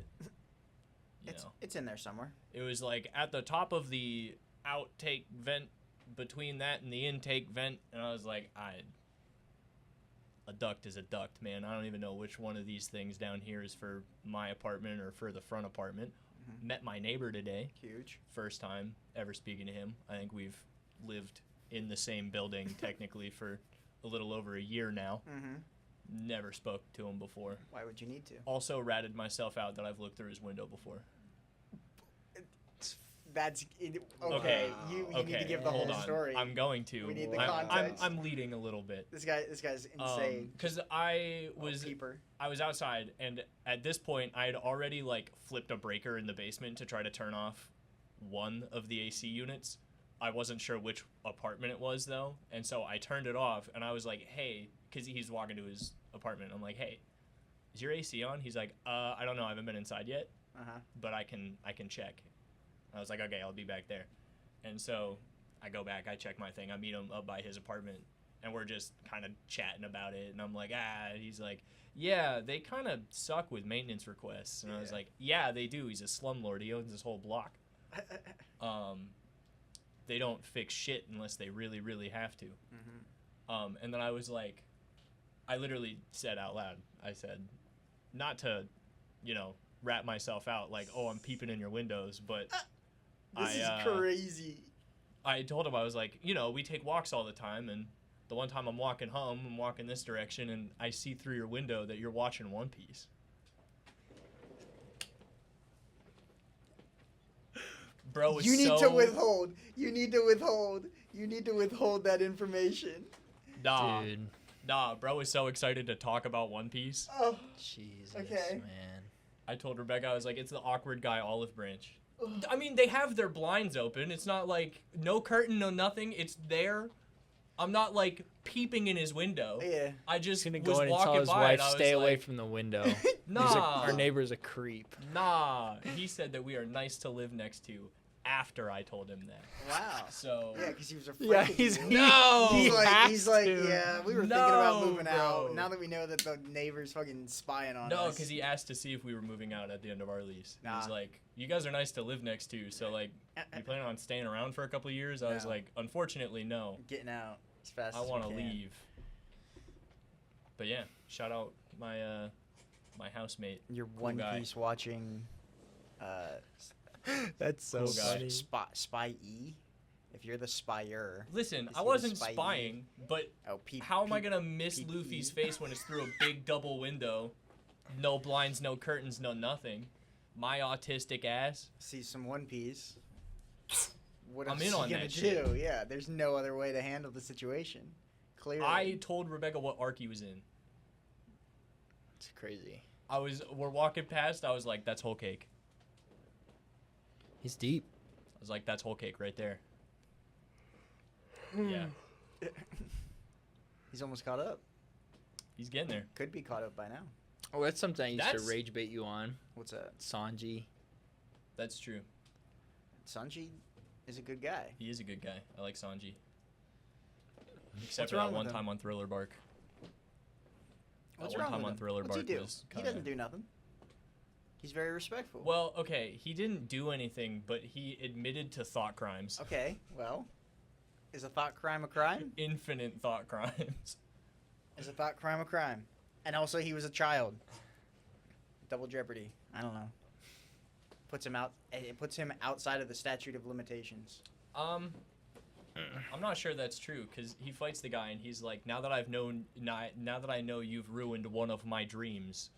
you know. It's in there somewhere. It was like at the top of the outtake vent between that and the intake vent, and I was like, a duct is a duct, man. I don't even know which one of these things down here is for my apartment or for the front apartment. Mhm. Met my neighbor today. Huge. First time ever speaking to him. I think we've lived in the same building technically for a little over a year now. Mm-hmm. Never spoke to him before. Why would you need to? Also ratted myself out that I've looked through his window before. That's okay. Okay. You Okay, need to give the hold whole on. story. I'm going to. We need the I'm context. leading a little bit. This guy's insane. Because I Oh, was peeper. I was outside, and at this point, I had already like flipped a breaker in the basement to try to turn off one of the AC units. I wasn't sure which apartment it was though, and so I turned it off, and I was like, "Hey," because he's walking to his apartment. I'm like, "Hey, is your AC on?" He's like, I don't know. I haven't been inside yet, Uh-huh. but I can check." I was like, "Okay, I'll be back there," and so I go back. I check my thing. I meet him up by his apartment, and we're just kind of chatting about it. And I'm like, and he's like, "Yeah, they kind of suck with maintenance requests." And I was Yeah. like, "Yeah, they do. He's a slumlord. He owns this whole block. They don't fix shit unless they really, really have to." Mm-hmm. And then I was like, I literally said out loud, I said, not to, rat myself out like, "Oh, I'm peeping in your windows," but This is crazy. I told him, I was like, we take walks all the time, and the one time I'm walking home, I'm walking this direction, and I see through your window that you're watching One Piece. Bro, it's You need so... to withhold. You need to withhold. You need to withhold that information. Dude. Nah, bro is so excited to talk about One Piece. Oh, Jesus, Okay. man. I told Rebecca, I was like, it's the awkward guy olive branch. I mean, they have their blinds open. It's not like no curtain, no nothing. It's there. I'm not like peeping in his window. Yeah. I He's just gonna was go in and walking tell his by wife, and I was stay away like, from the window. Nah, Our neighbor's a creep. nah. He said that we are nice to live next to after I told him that. Wow. So Yeah, because he was afraid. Yeah, of he's you. No! He's like, has to. yeah, we were thinking about No, moving out. bro. Now that we know that the neighbor's fucking spying on no, us. because he asked to see if we were moving out at the end of our lease. He was Nah. like, "You guys are nice to live next to, so like, you planning on staying around for a couple of years?" I was No. like, "Unfortunately, no. Getting out as fast I as want to we can. leave." But yeah, shout out my my housemate. You're Cool One guy. Piece watching. That's so Cool guy. funny. Spy E. If you're the spyer. Listen, Is I he the wasn't spy? spying, but Oh, peep. how am I peep. gonna miss peep, Luffy's peep. face when it's through a big double window? No blinds, no curtains, no nothing. My autistic ass. See some One Piece? What I'm else in is he on gonna that do? shit. Yeah, there's no other way to handle the situation. Clearly. I told Rebecca what arc he was in. It's crazy. We're walking past. I was like, "That's whole cake." He's deep. I was like, "That's whole cake right there." Yeah, He's almost caught up. he's getting there. Could be caught up by now. Oh, that's something I used That's- to rage bait you on. What's that? Sanji. That's true. Sanji is a good guy. He is a good guy. I like Sanji. Except What's for wrong that with one him? time on Thriller Bark. What's one wrong time with on him? Thriller What's he Bark do? was He kinda- doesn't do nothing. He's very respectful. Well, okay, he didn't do anything, but he admitted to thought crimes. Okay, well, is a thought crime a crime? Infinite thought crimes. Is a thought crime a crime? And also, he was a child. Double jeopardy. I don't know. Puts him out. It puts him outside of the statute of limitations. I'm not sure that's true because he fights the guy and he's like, now that I know you've ruined one of my dreams.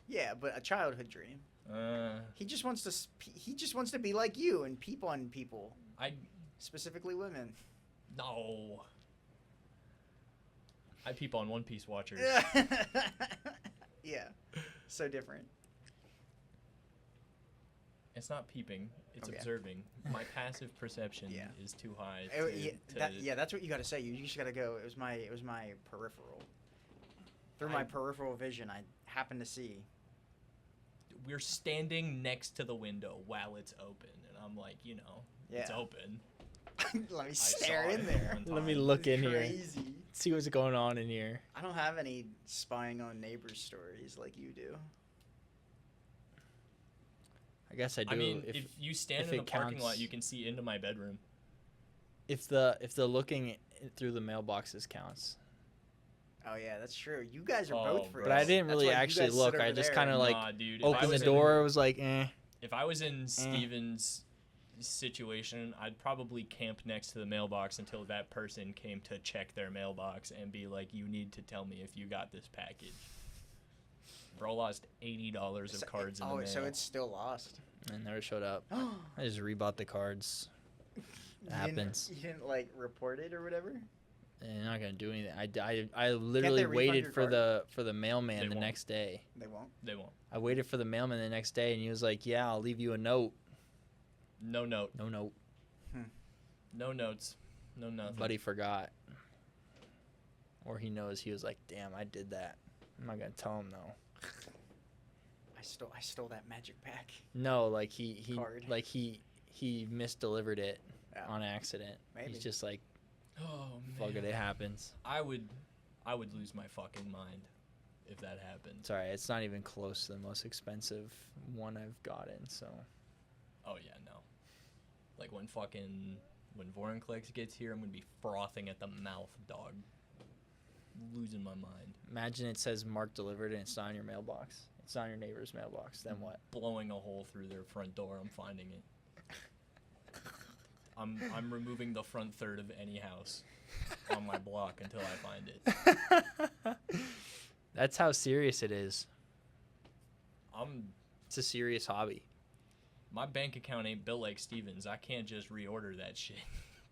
Yeah, but a childhood dream. Uh, He just wants to. He just wants to be like you and peep on people, I specifically women. no. I peep on One Piece watchers. Yeah, so different. It's not peeping; it's Okay. observing. My passive perception Yeah. is too high. Yeah, that's what you got to say. You just got to go. It was my peripheral. Through my I- peripheral vision, I happened to see. We're standing next to the window while it's open, and I'm like, it's Yeah. open. Let me I stare saw in it there. one Let me time. look in here. Crazy. See what's going on in here. I don't have any spying on neighbors stories like you do. I guess I do. I mean, if you stand if in the it parking lot, counts. you can see into my bedroom. if the looking through the mailboxes counts. Oh yeah, that's true. You guys are Oh, both free. bro. But I didn't That's really why you actually guys look. sit I over just there kind of and- like Nah, dude. If I opened the was in- door. Was like, eh. If I was in Steven's situation, I'd probably camp next to the mailbox until that person came to check their mailbox and be like, "You need to tell me if you got this package." Bro lost $80 of cards in the mail. so it's still lost. And never showed up. you I just rebought the cards. didn't- happens. You didn't like report it or whatever. And they're not gonna do anything. I literally refund waited your for the mailman They the won't. next day. They won't. They won't. I waited for the mailman the next day, and he was like, "Yeah, I'll leave you a note." No note. No note. No notes. No nothing. But he forgot. Or he knows. He was like, "Damn, I did that." I'm not gonna tell him though. I stole that magic pack. No, like he Card. like he misdelivered it Yeah. on accident. Maybe. He's just like, Oh "Fuck it, man. it happens." I would lose my fucking mind if that happened. It's alright. It's not even close to the most expensive one I've gotten. So Oh yeah, no. Like when Vorinclex gets here, I'm gonna be frothing at the mouth, dog. Losing my mind. imagine it says "Mark delivered" and it's not in your mailbox. It's not in your neighbor's mailbox. Then what? Blowing a hole through their front door. I'm finding it. I'm removing the front third of any house on my block until I find it. That's how serious it is. I'm It's a serious hobby. My bank account ain't built like Steven's. I can't just reorder that shit.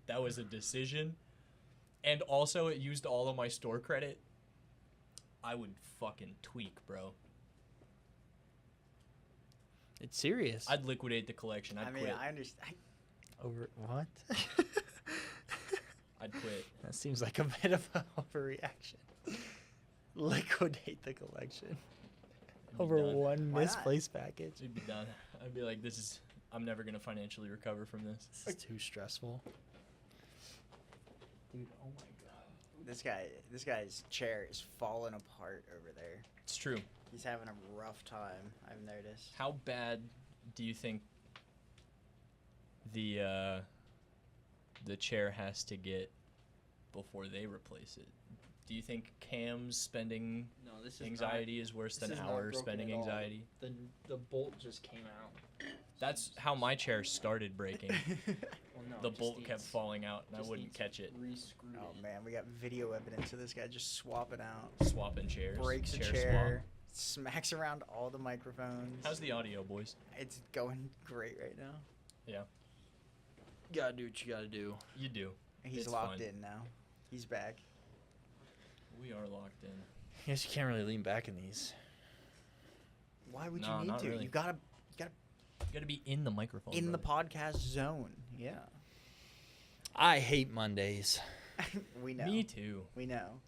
That was a decision. And also, it used all of my store credit. I would fucking tweak, bro. It's serious. I'd liquidate the collection. I'd I mean, quit. I understand. Over what? I'd quit. That seems like a bit of an overreaction. Liquidate the collection It'd be over done. one Why not? misplaced package. It'd be done. I'd be like, I'm never gonna financially recover from this. This is too stressful. Dude, oh my god. This guy's chair is falling apart over there. It's true. He's having a rough time, I've noticed. How bad do you think the chair has to get before they replace it? Do you think Cam's spending No, this anxiety is worse than our spending anxiety? The bolt just came out. That's how my chair started breaking. Well, no, The it just bolt kept needs- falling out and I just wouldn't needs catch it. re-screwed Oh in. man, we got video evidence of this guy just swapping out. Swapping chairs. Breaks a chair chair, smacks around all the microphones. Swap. How's the audio, boys? It's going great right now. Yeah, You gotta do what you gotta do. you do. He's It's locked fine. in now. He's back. We are locked in. I guess you can't really lean back in these. Why would No, you need not to? really. You gotta You gotta be in the microphone. in the brother. podcast zone. Yeah. I hate Mondays. We know. Me too. We know.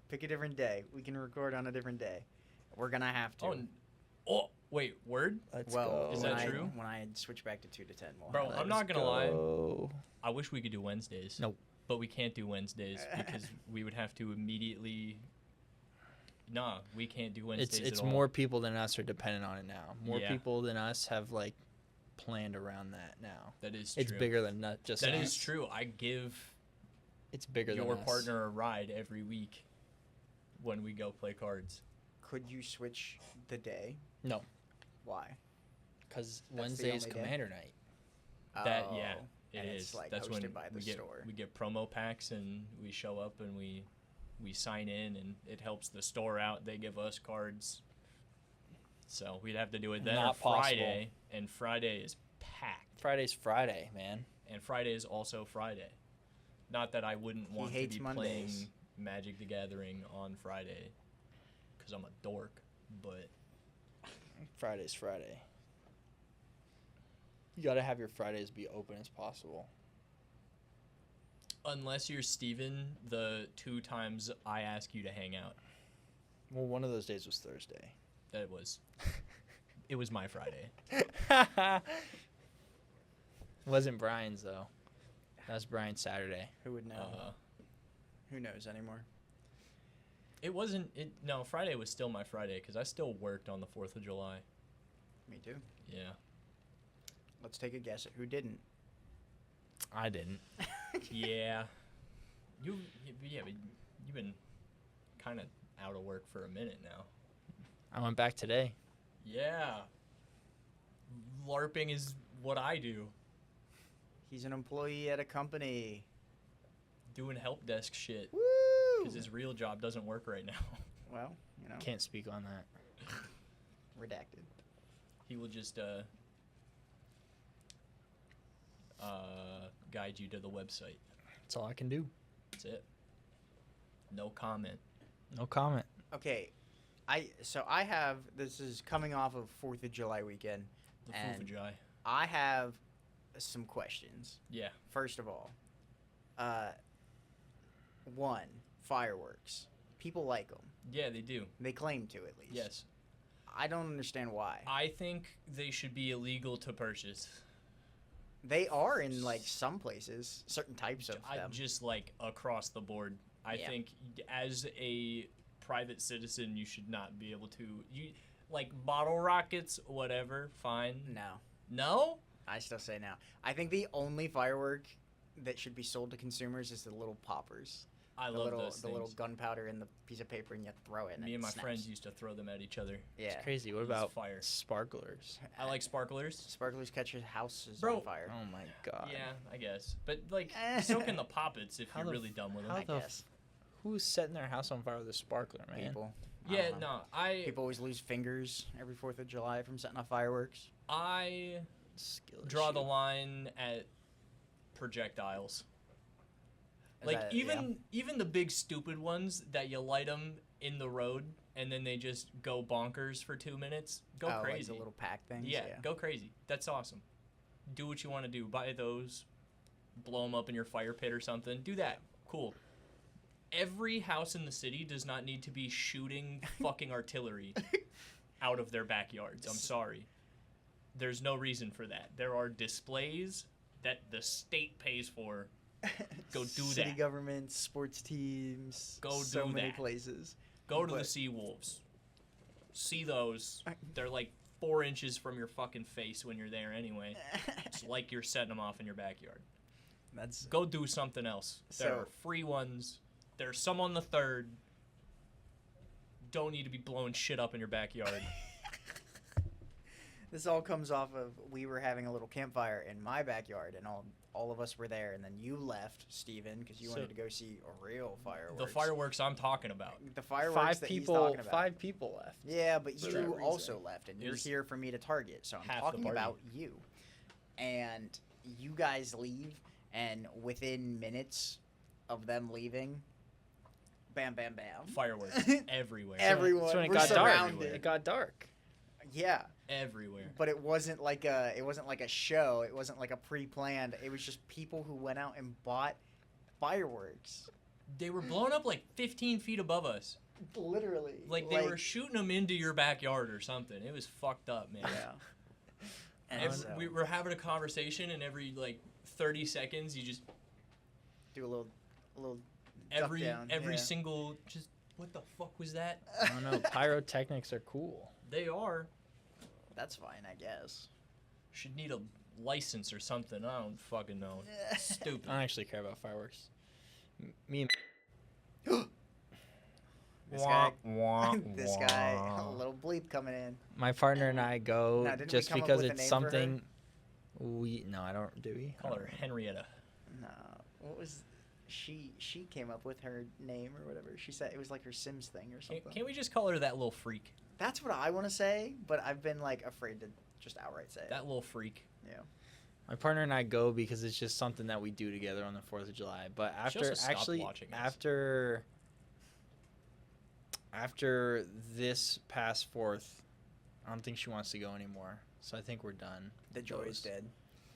Pick a different day. We can record on a different day. We're gonna have to. Oh, wait, word? Let's well, go. Is when that I, true? When I switch back to 2 to 10, we'll Bro, have I'm that. not gonna lie. go. I wish we could do Wednesdays. Nope. But we can't do Wednesdays because we would have to immediately. Nah, we can't do Wednesdays It's at all. more people than us are dependent on it now. More Yeah. people than us have like planned around that now. That is It's true. bigger than not just That us. is true. I give It's bigger than your us. partner a ride every week when we go play cards. Could you switch the day? No, Why? because the Wednesday's only day? Commander Night. That yeah, Oh, it and is. It's like That's hosted when by the we get store. we get promo packs and we show up and we sign in and it helps the store out. They give us cards. So we'd have to do it then Not or Friday, possible. and Friday is packed. Friday's Friday, man. And Friday is also Friday. Not that I wouldn't want to hates be Mondays. playing Magic the Gathering on Friday, because I'm a dork. But Friday's Friday. You gotta have your Fridays be open as possible. unless you're Steven, the 2 times I ask you to hang out, Well, one of those days was Thursday. that was, it was my Friday. Wasn't Brian's though. That was Brian's Saturday. Who would know? Uh, Who knows anymore? it wasn't. No, Friday was still my Friday because I still worked on the 4th of July. Me too. Yeah. Let's take a guess at who didn't. I didn't. Yeah. But you've been kind of out of work for a minute now. I went back today. Yeah. LARPing is what I do. He's an employee at a company. Doing help desk shit. Woo! Because his real job doesn't work right now. Well, you know, Can't speak on that. redacted. He will just guide you to the website. That's all I can do. That's it. No comment. No comment. Okay, this is coming off of 4th of July weekend. The Fourth of And- July. I have some questions. Yeah. First of all, one, fireworks. People like them. Yeah, they do. They claim to, at least. Yes. I don't understand why. I think they should be illegal to purchase. They are in like some places, certain types of them. Just like across the board. I Yeah. think as a private citizen, you should not be able to. Like bottle rockets, whatever, fine. No, No? I still say no. I think the only firework that should be sold to consumers is the little poppers. I the love little, those the things. little gunpowder in the piece of paper, and you throw it. And Me it and my snaps. friends used to throw them at each other. Yeah. It's crazy. What It's about fire. sparklers? I like sparklers. Sparklers catch your houses Bro. on fire. Oh my god. Yeah, I guess. But like, so can the poppets if How you're the really dumb with them. how I the guess. Who's setting their house on fire with a sparkler, man? People. I Yeah, don't know. no, People always lose fingers every 4th of July from setting off fireworks. I Skill draw the issue. line at projectiles. Is Like that- even the big stupid ones that you light them in the road and then they just go bonkers for 2 minutes. Go Like crazy. the little pack things. Yeah, go crazy. That's awesome. Do what you want to do. Buy those. Blow them up in your fire pit or something. Do that. Cool. Every house in the city does not need to be shooting fucking artillery out of their backyards. I'm sorry. There's no reason for that. There are displays that the state pays for. Go do City that. governments, sports teams. Go so do many that. places. Go to the But- Sea Wolves. See those. They're like 4 inches from your fucking face when you're there anyway. It's like you're setting them off in your backyard. That's Go do something else. There So- are free ones. There's some on the 3rd. Don't need to be blowing shit up in your backyard. This all comes off of we were having a little campfire in my backyard, and all of us were there, and then you left, Steven, because you So- wanted to go see a real fireworks. The fireworks I'm talking about. The fireworks Five that he's people. talking about. 5 people left. Yeah, but For that you reason. also left, and It you're was here for me to target. So I'm half the talking party. about you. And you guys leave, and within minutes of them leaving, bam, bam, bam. Fireworks everywhere. Everyone, That's when it we're got dark. surrounded. It got dark. Yeah, Everywhere. but it wasn't like a show. It wasn't like a pre-planned. It was just people who went out and bought fireworks. They were blowing up like 15 feet above us. Literally, Like they were shooting them into your backyard or something. It was fucked up, man. Yeah. And Every, so, we were having a conversation, and every like 30 seconds, you just do a little duck every down. every yeah. single just what the fuck was that? I don't know. Pyrotechnics are cool. They are That's fine, I guess. should need a license or something. I don't fucking know. Stupid. I don't actually care about fireworks. Me and This guy, this guy, a little bleep coming in. my partner and I go Now, didn't we just come up because with a it's name for her? something we no, I don't. Do we? Call her Henrietta. No, what was she came up with her name or whatever. She said it was like her Sims thing or something. Can't we just call her that little freak? That's what I want to say, but I've been like afraid to just outright say it. That little freak. Yeah. My partner and I go because it's just something that we do together on the 4th of July. But She after also stopped actually watching us. after this past 4th, I don't think she wants to go anymore. So I think we're done. The with joy is those. dead.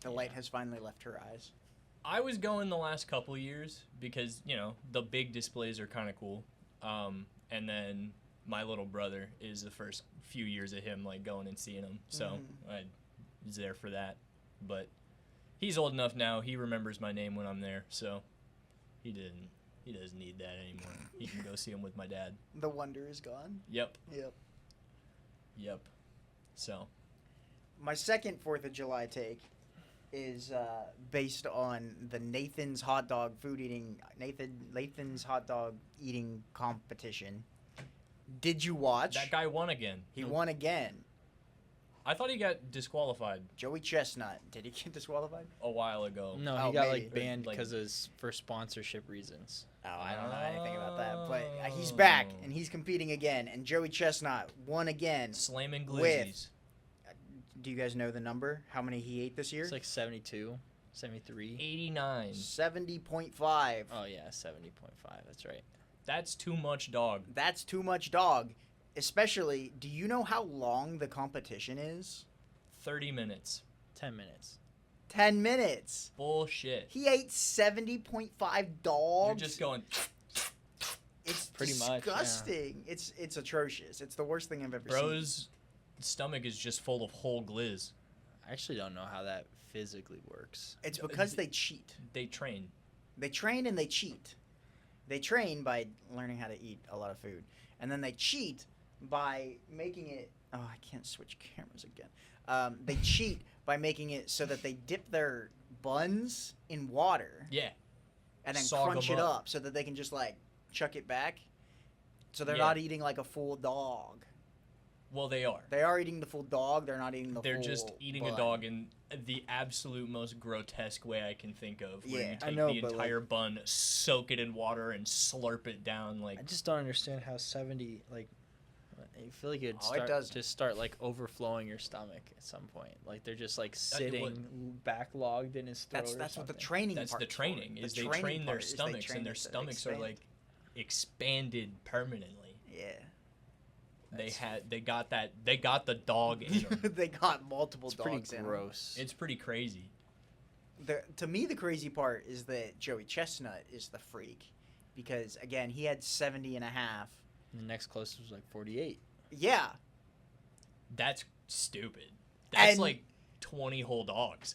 The light has finally left her eyes. I was going the last couple of years because, you know, the big displays are kind of cool. And then my little brother is the first few years of him, like, going and seeing them. So I was there for that. But he's old enough now. He remembers my name when I'm there. So he doesn't need that anymore. He can go see him with my dad. The wonder is gone. Yep. Yep. So My second 4th of July take is based on the Nathan's hot dog eating competition. Did you watch? that guy won again. He won again. I thought he got disqualified Joey Chestnut. Did he get disqualified? a while ago. No, Oh, he got maybe. like banned Like- because for sponsorship reasons. Oh, I don't know anything about that. But he's back and he's competing again. And Joey Chestnut won again. Slamming With- glizzies. Do you guys know the number? How many he ate this year? It's like 72, 73. 89. 70.5. Oh yeah, 70.5. That's right. That's too much dog. That's too much dog. Especially, do you know how long the competition is? 30 minutes. 10 minutes. 10 minutes. Bullshit. He ate 70.5 dogs. You're just going. It's Pretty much, yeah. disgusting. It's atrocious. It's the worst thing I've ever seen. Bro's stomach is just full of whole glizz. I actually don't know how that physically works. It's because they cheat. They train. They train and they cheat. They train by learning how to eat a lot of food. And then they cheat by making it... Oh, I can't switch cameras again. They cheat by making it so that they dip their buns in water Yeah. and then Sog crunch 'em it up. up so that they can just, like, chuck it back. So they're Yeah. not eating, like, a full dog. Well, they are. They are eating the full dog. They're not eating the They're full just eating bun. a dog in the absolute most grotesque way I can think of. Where Yeah. you I take know, the but, entire bun, soak it in water, and slurp it down. Like I just don't understand how 70 like. I feel like it'd Oh, it start does. just start like overflowing your stomach at some point. Like they're just like it sitting backlogged in his throat. That's or what the something. training that's part's the for. training. The Is they training train their part is they stomachs, train and their it to stomachs are expand. like expanded permanently. Yeah. They got the dog in them. They got multiple It's dogs pretty in 'em. gross. It's pretty crazy. To me, the crazy part is that Joey Chestnut is the freak, because again, he had 70 and a half. The next closest was like 48. Yeah, That's stupid. That's And- like 20 whole dogs.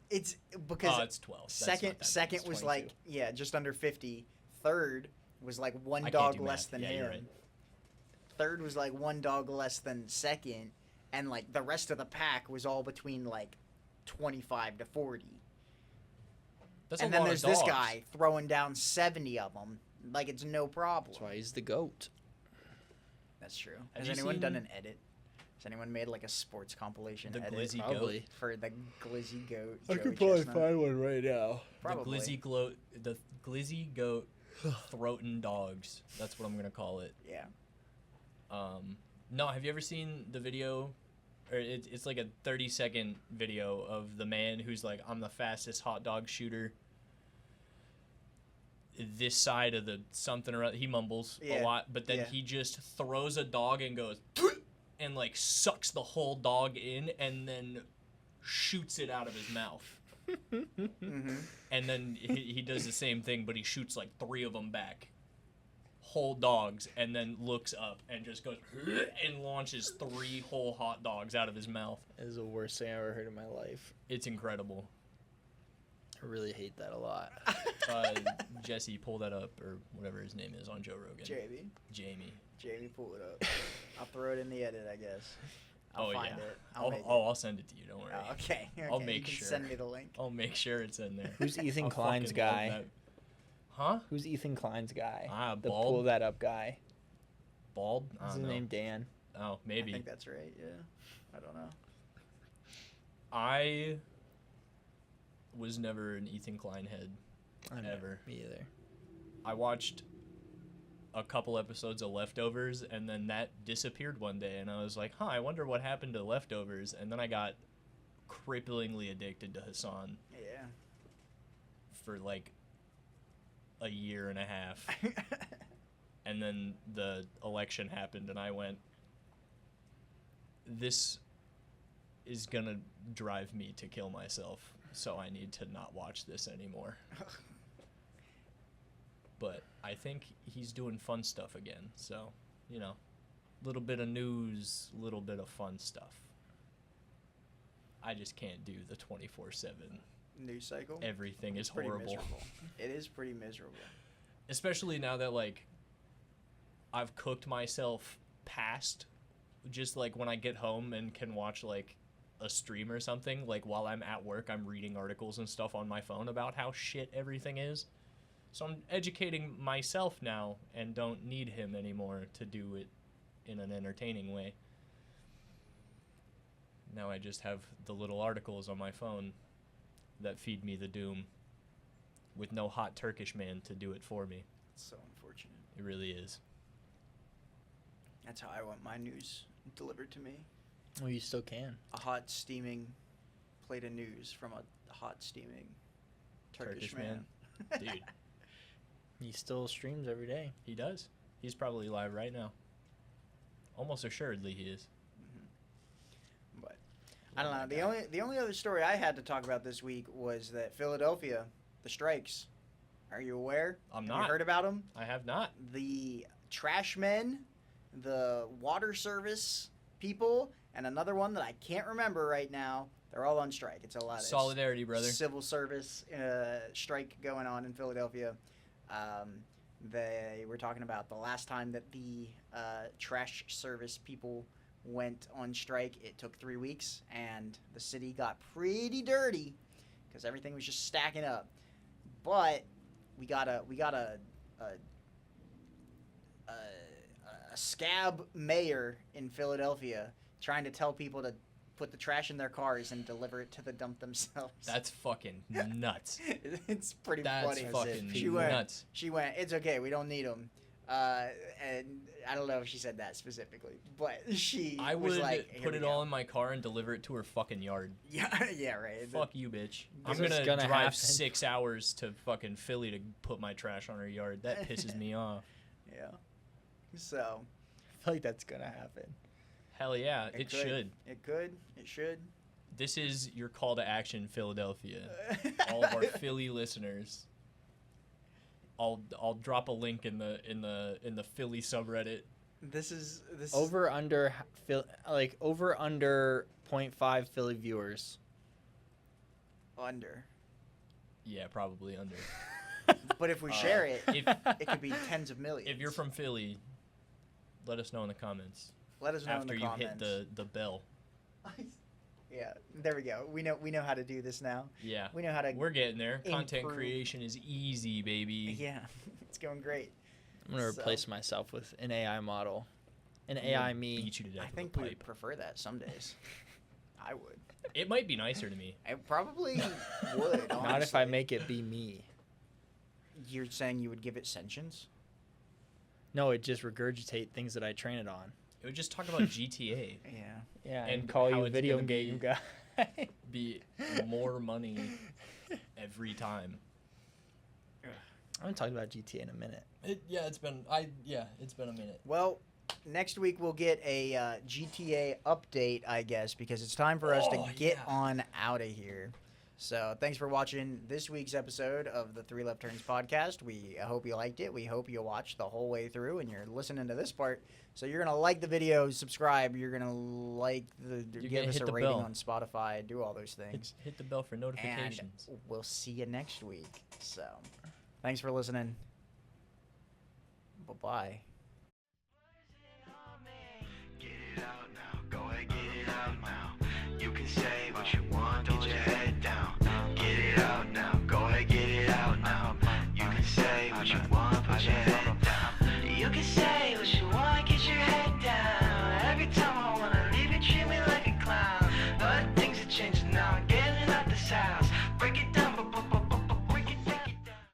it's because Oh, it's 12. That's not second that bad. second It's was 22. like just under 50. Third was like one I can't dog do less math. than Yeah, him. you're right. Third was like one dog less than second, and like the rest of the pack was all between like 25 to 40. That's And a then lot there's of this dogs. guy throwing down 70 of them like it's no problem. That's why he's the GOAT. That's true. Have Has you anyone done seen- an edit? Has anyone made like a sports compilation The edit Glizzy Probably. Goat. for the Glizzy Goat? I Joey could probably Chestnut? find one right now. Probably. The Glizzy Goat throatin' dogs. That's what I'm gonna call it. Yeah. No, have you ever seen the video? Or it's like a 30-second video of the man who's like, I'm the fastest hot dog shooter. This side of the something or other. He mumbles a Yeah, lot, but then yeah. he just throws a dog and goes and like sucks the whole dog in and then shoots it out of his mouth. Mm-hmm. And then he does the same thing, but he shoots like 3 of them back. Whole dogs, and then looks up and just goes and launches 3 whole hot dogs out of his mouth. That is the worst thing I ever heard in my life. It's incredible. I really hate that a lot. Jesse, pull that up, or whatever his name is on Joe Rogan. Jamie. Jamie, pull it up. I'll throw it in the edit, I guess. I'll Oh, find yeah. it. I'll send it to you. Don't worry. Oh, okay. I'll Okay, make you can sure. Send me the link. I'll make sure it's in there. Who's Ethan I Klein's fucking love guy? that. Huh? Who's Ethan Klein's guy? Ah, The bald. pull that up guy. Bald? I Is don't his know. name Dan? Oh, I maybe. think that's right. Yeah. I don't know. I was never an Ethan Klein head. Ever. Me either. I watched a couple episodes of Leftovers, and then that disappeared one day, and I was like, I wonder what happened to Leftovers, and then I got cripplingly addicted to Hassan Yeah. for like a year and a half, and then the election happened, and I went, this is gonna drive me to kill myself, so I need to not watch this anymore. But I think he's doing fun stuff again. So, you know, little bit of news, little bit of fun stuff. I just can't do the 24/7. News cycle. Everything is Pretty horrible. miserable. It is pretty miserable. Especially now that, like, I've cooked myself past just, like, when I get home and can watch, like, a stream or something. Like, while I'm at work, I'm reading articles and stuff on my phone about how shit everything is. So I'm educating myself now and don't need him anymore to do it in an entertaining way. Now I just have the little articles on my phone that feed me the doom with no hot Turkish man to do it for me. It's so unfortunate. It really is. That's how I want my news delivered to me. Well, you still can. A hot steaming plate of news from a hot steaming Turkish man. Dude, He still streams every day. he does. He's probably live right now. Almost assuredly he is. But I don't know. The only other story I had to talk about this week was that Philadelphia, the strikes. Are you aware? I'm Have not. you heard about them? I have not. The trash men, the water service people, and another one that I can't remember right now. They're all on strike. It's a lot of Solidarity, brother. civil service strike going on in Philadelphia. They were talking about the last time that the trash service people went on strike. It took 3 weeks, and the city got pretty dirty because everything was just stacking up. But we got a scab mayor in Philadelphia trying to tell people to put the trash in their cars and deliver it to the dump themselves. That's fucking nuts. It's pretty That's funny. fucking She went, nuts. She went, it's okay, we don't need them. And I don't know if she said that specifically, but she I was would like, "Here put we it go." all in my car and deliver it to her fucking yard. Yeah, yeah, right. Fuck you, bitch. I'm This is gonna gonna drive happen. 6 hours to fucking Philly to put my trash on her yard. That pisses me off. Yeah. So, feel like that's gonna happen. Hell yeah, it could. should. It could. It should. This is your call to action, Philadelphia. All of our Philly listeners. I'll drop a link in the Philly subreddit. This is Over under over under 0.5 Philly viewers. under. Yeah, probably under. But if we share it, If it could be tens of millions. if you're from Philly, let us know in the comments let us know after in the you comments. hit the bell. Yeah, there we go. We know how to do this now. Yeah, We know how to. we're getting there. Content improve. creation is easy, baby. Yeah, it's going great. I'm gonna So- replace myself with an AI model, an I'm AI gonna me. Beat you to death I with think a we would pipe. prefer that some days. I would. It might be nicer to me. I probably would. Not if I honestly. make it be me. You're saying you would give it sentience? No, it just regurgitate things that I train it on. It would just talk about GTA. Yeah. Yeah, And and call how you a it's video gonna game be- guy. Be more money every time. I haven't talked about GTA in a minute. It's been a minute. Well, next week we'll get a GTA update, I guess, because it's time for us Oh, to get yeah. on out of here. So thanks for watching this week's episode of the Three Left Turns podcast. We hope you liked it. We hope you watched the whole way through and you're listening to this part. So you're going to like the video, subscribe. You're going to like give gonna us hit a the rating bell. on Spotify, do all those things. Hit the bell for And notifications. we'll see you next week. So thanks for listening. Bye-bye. Get it out now, go ahead, get it out now. You can say what you want, hold your head down. Get it out now, go ahead, get it out now. You can say what you want, put your head down. You can say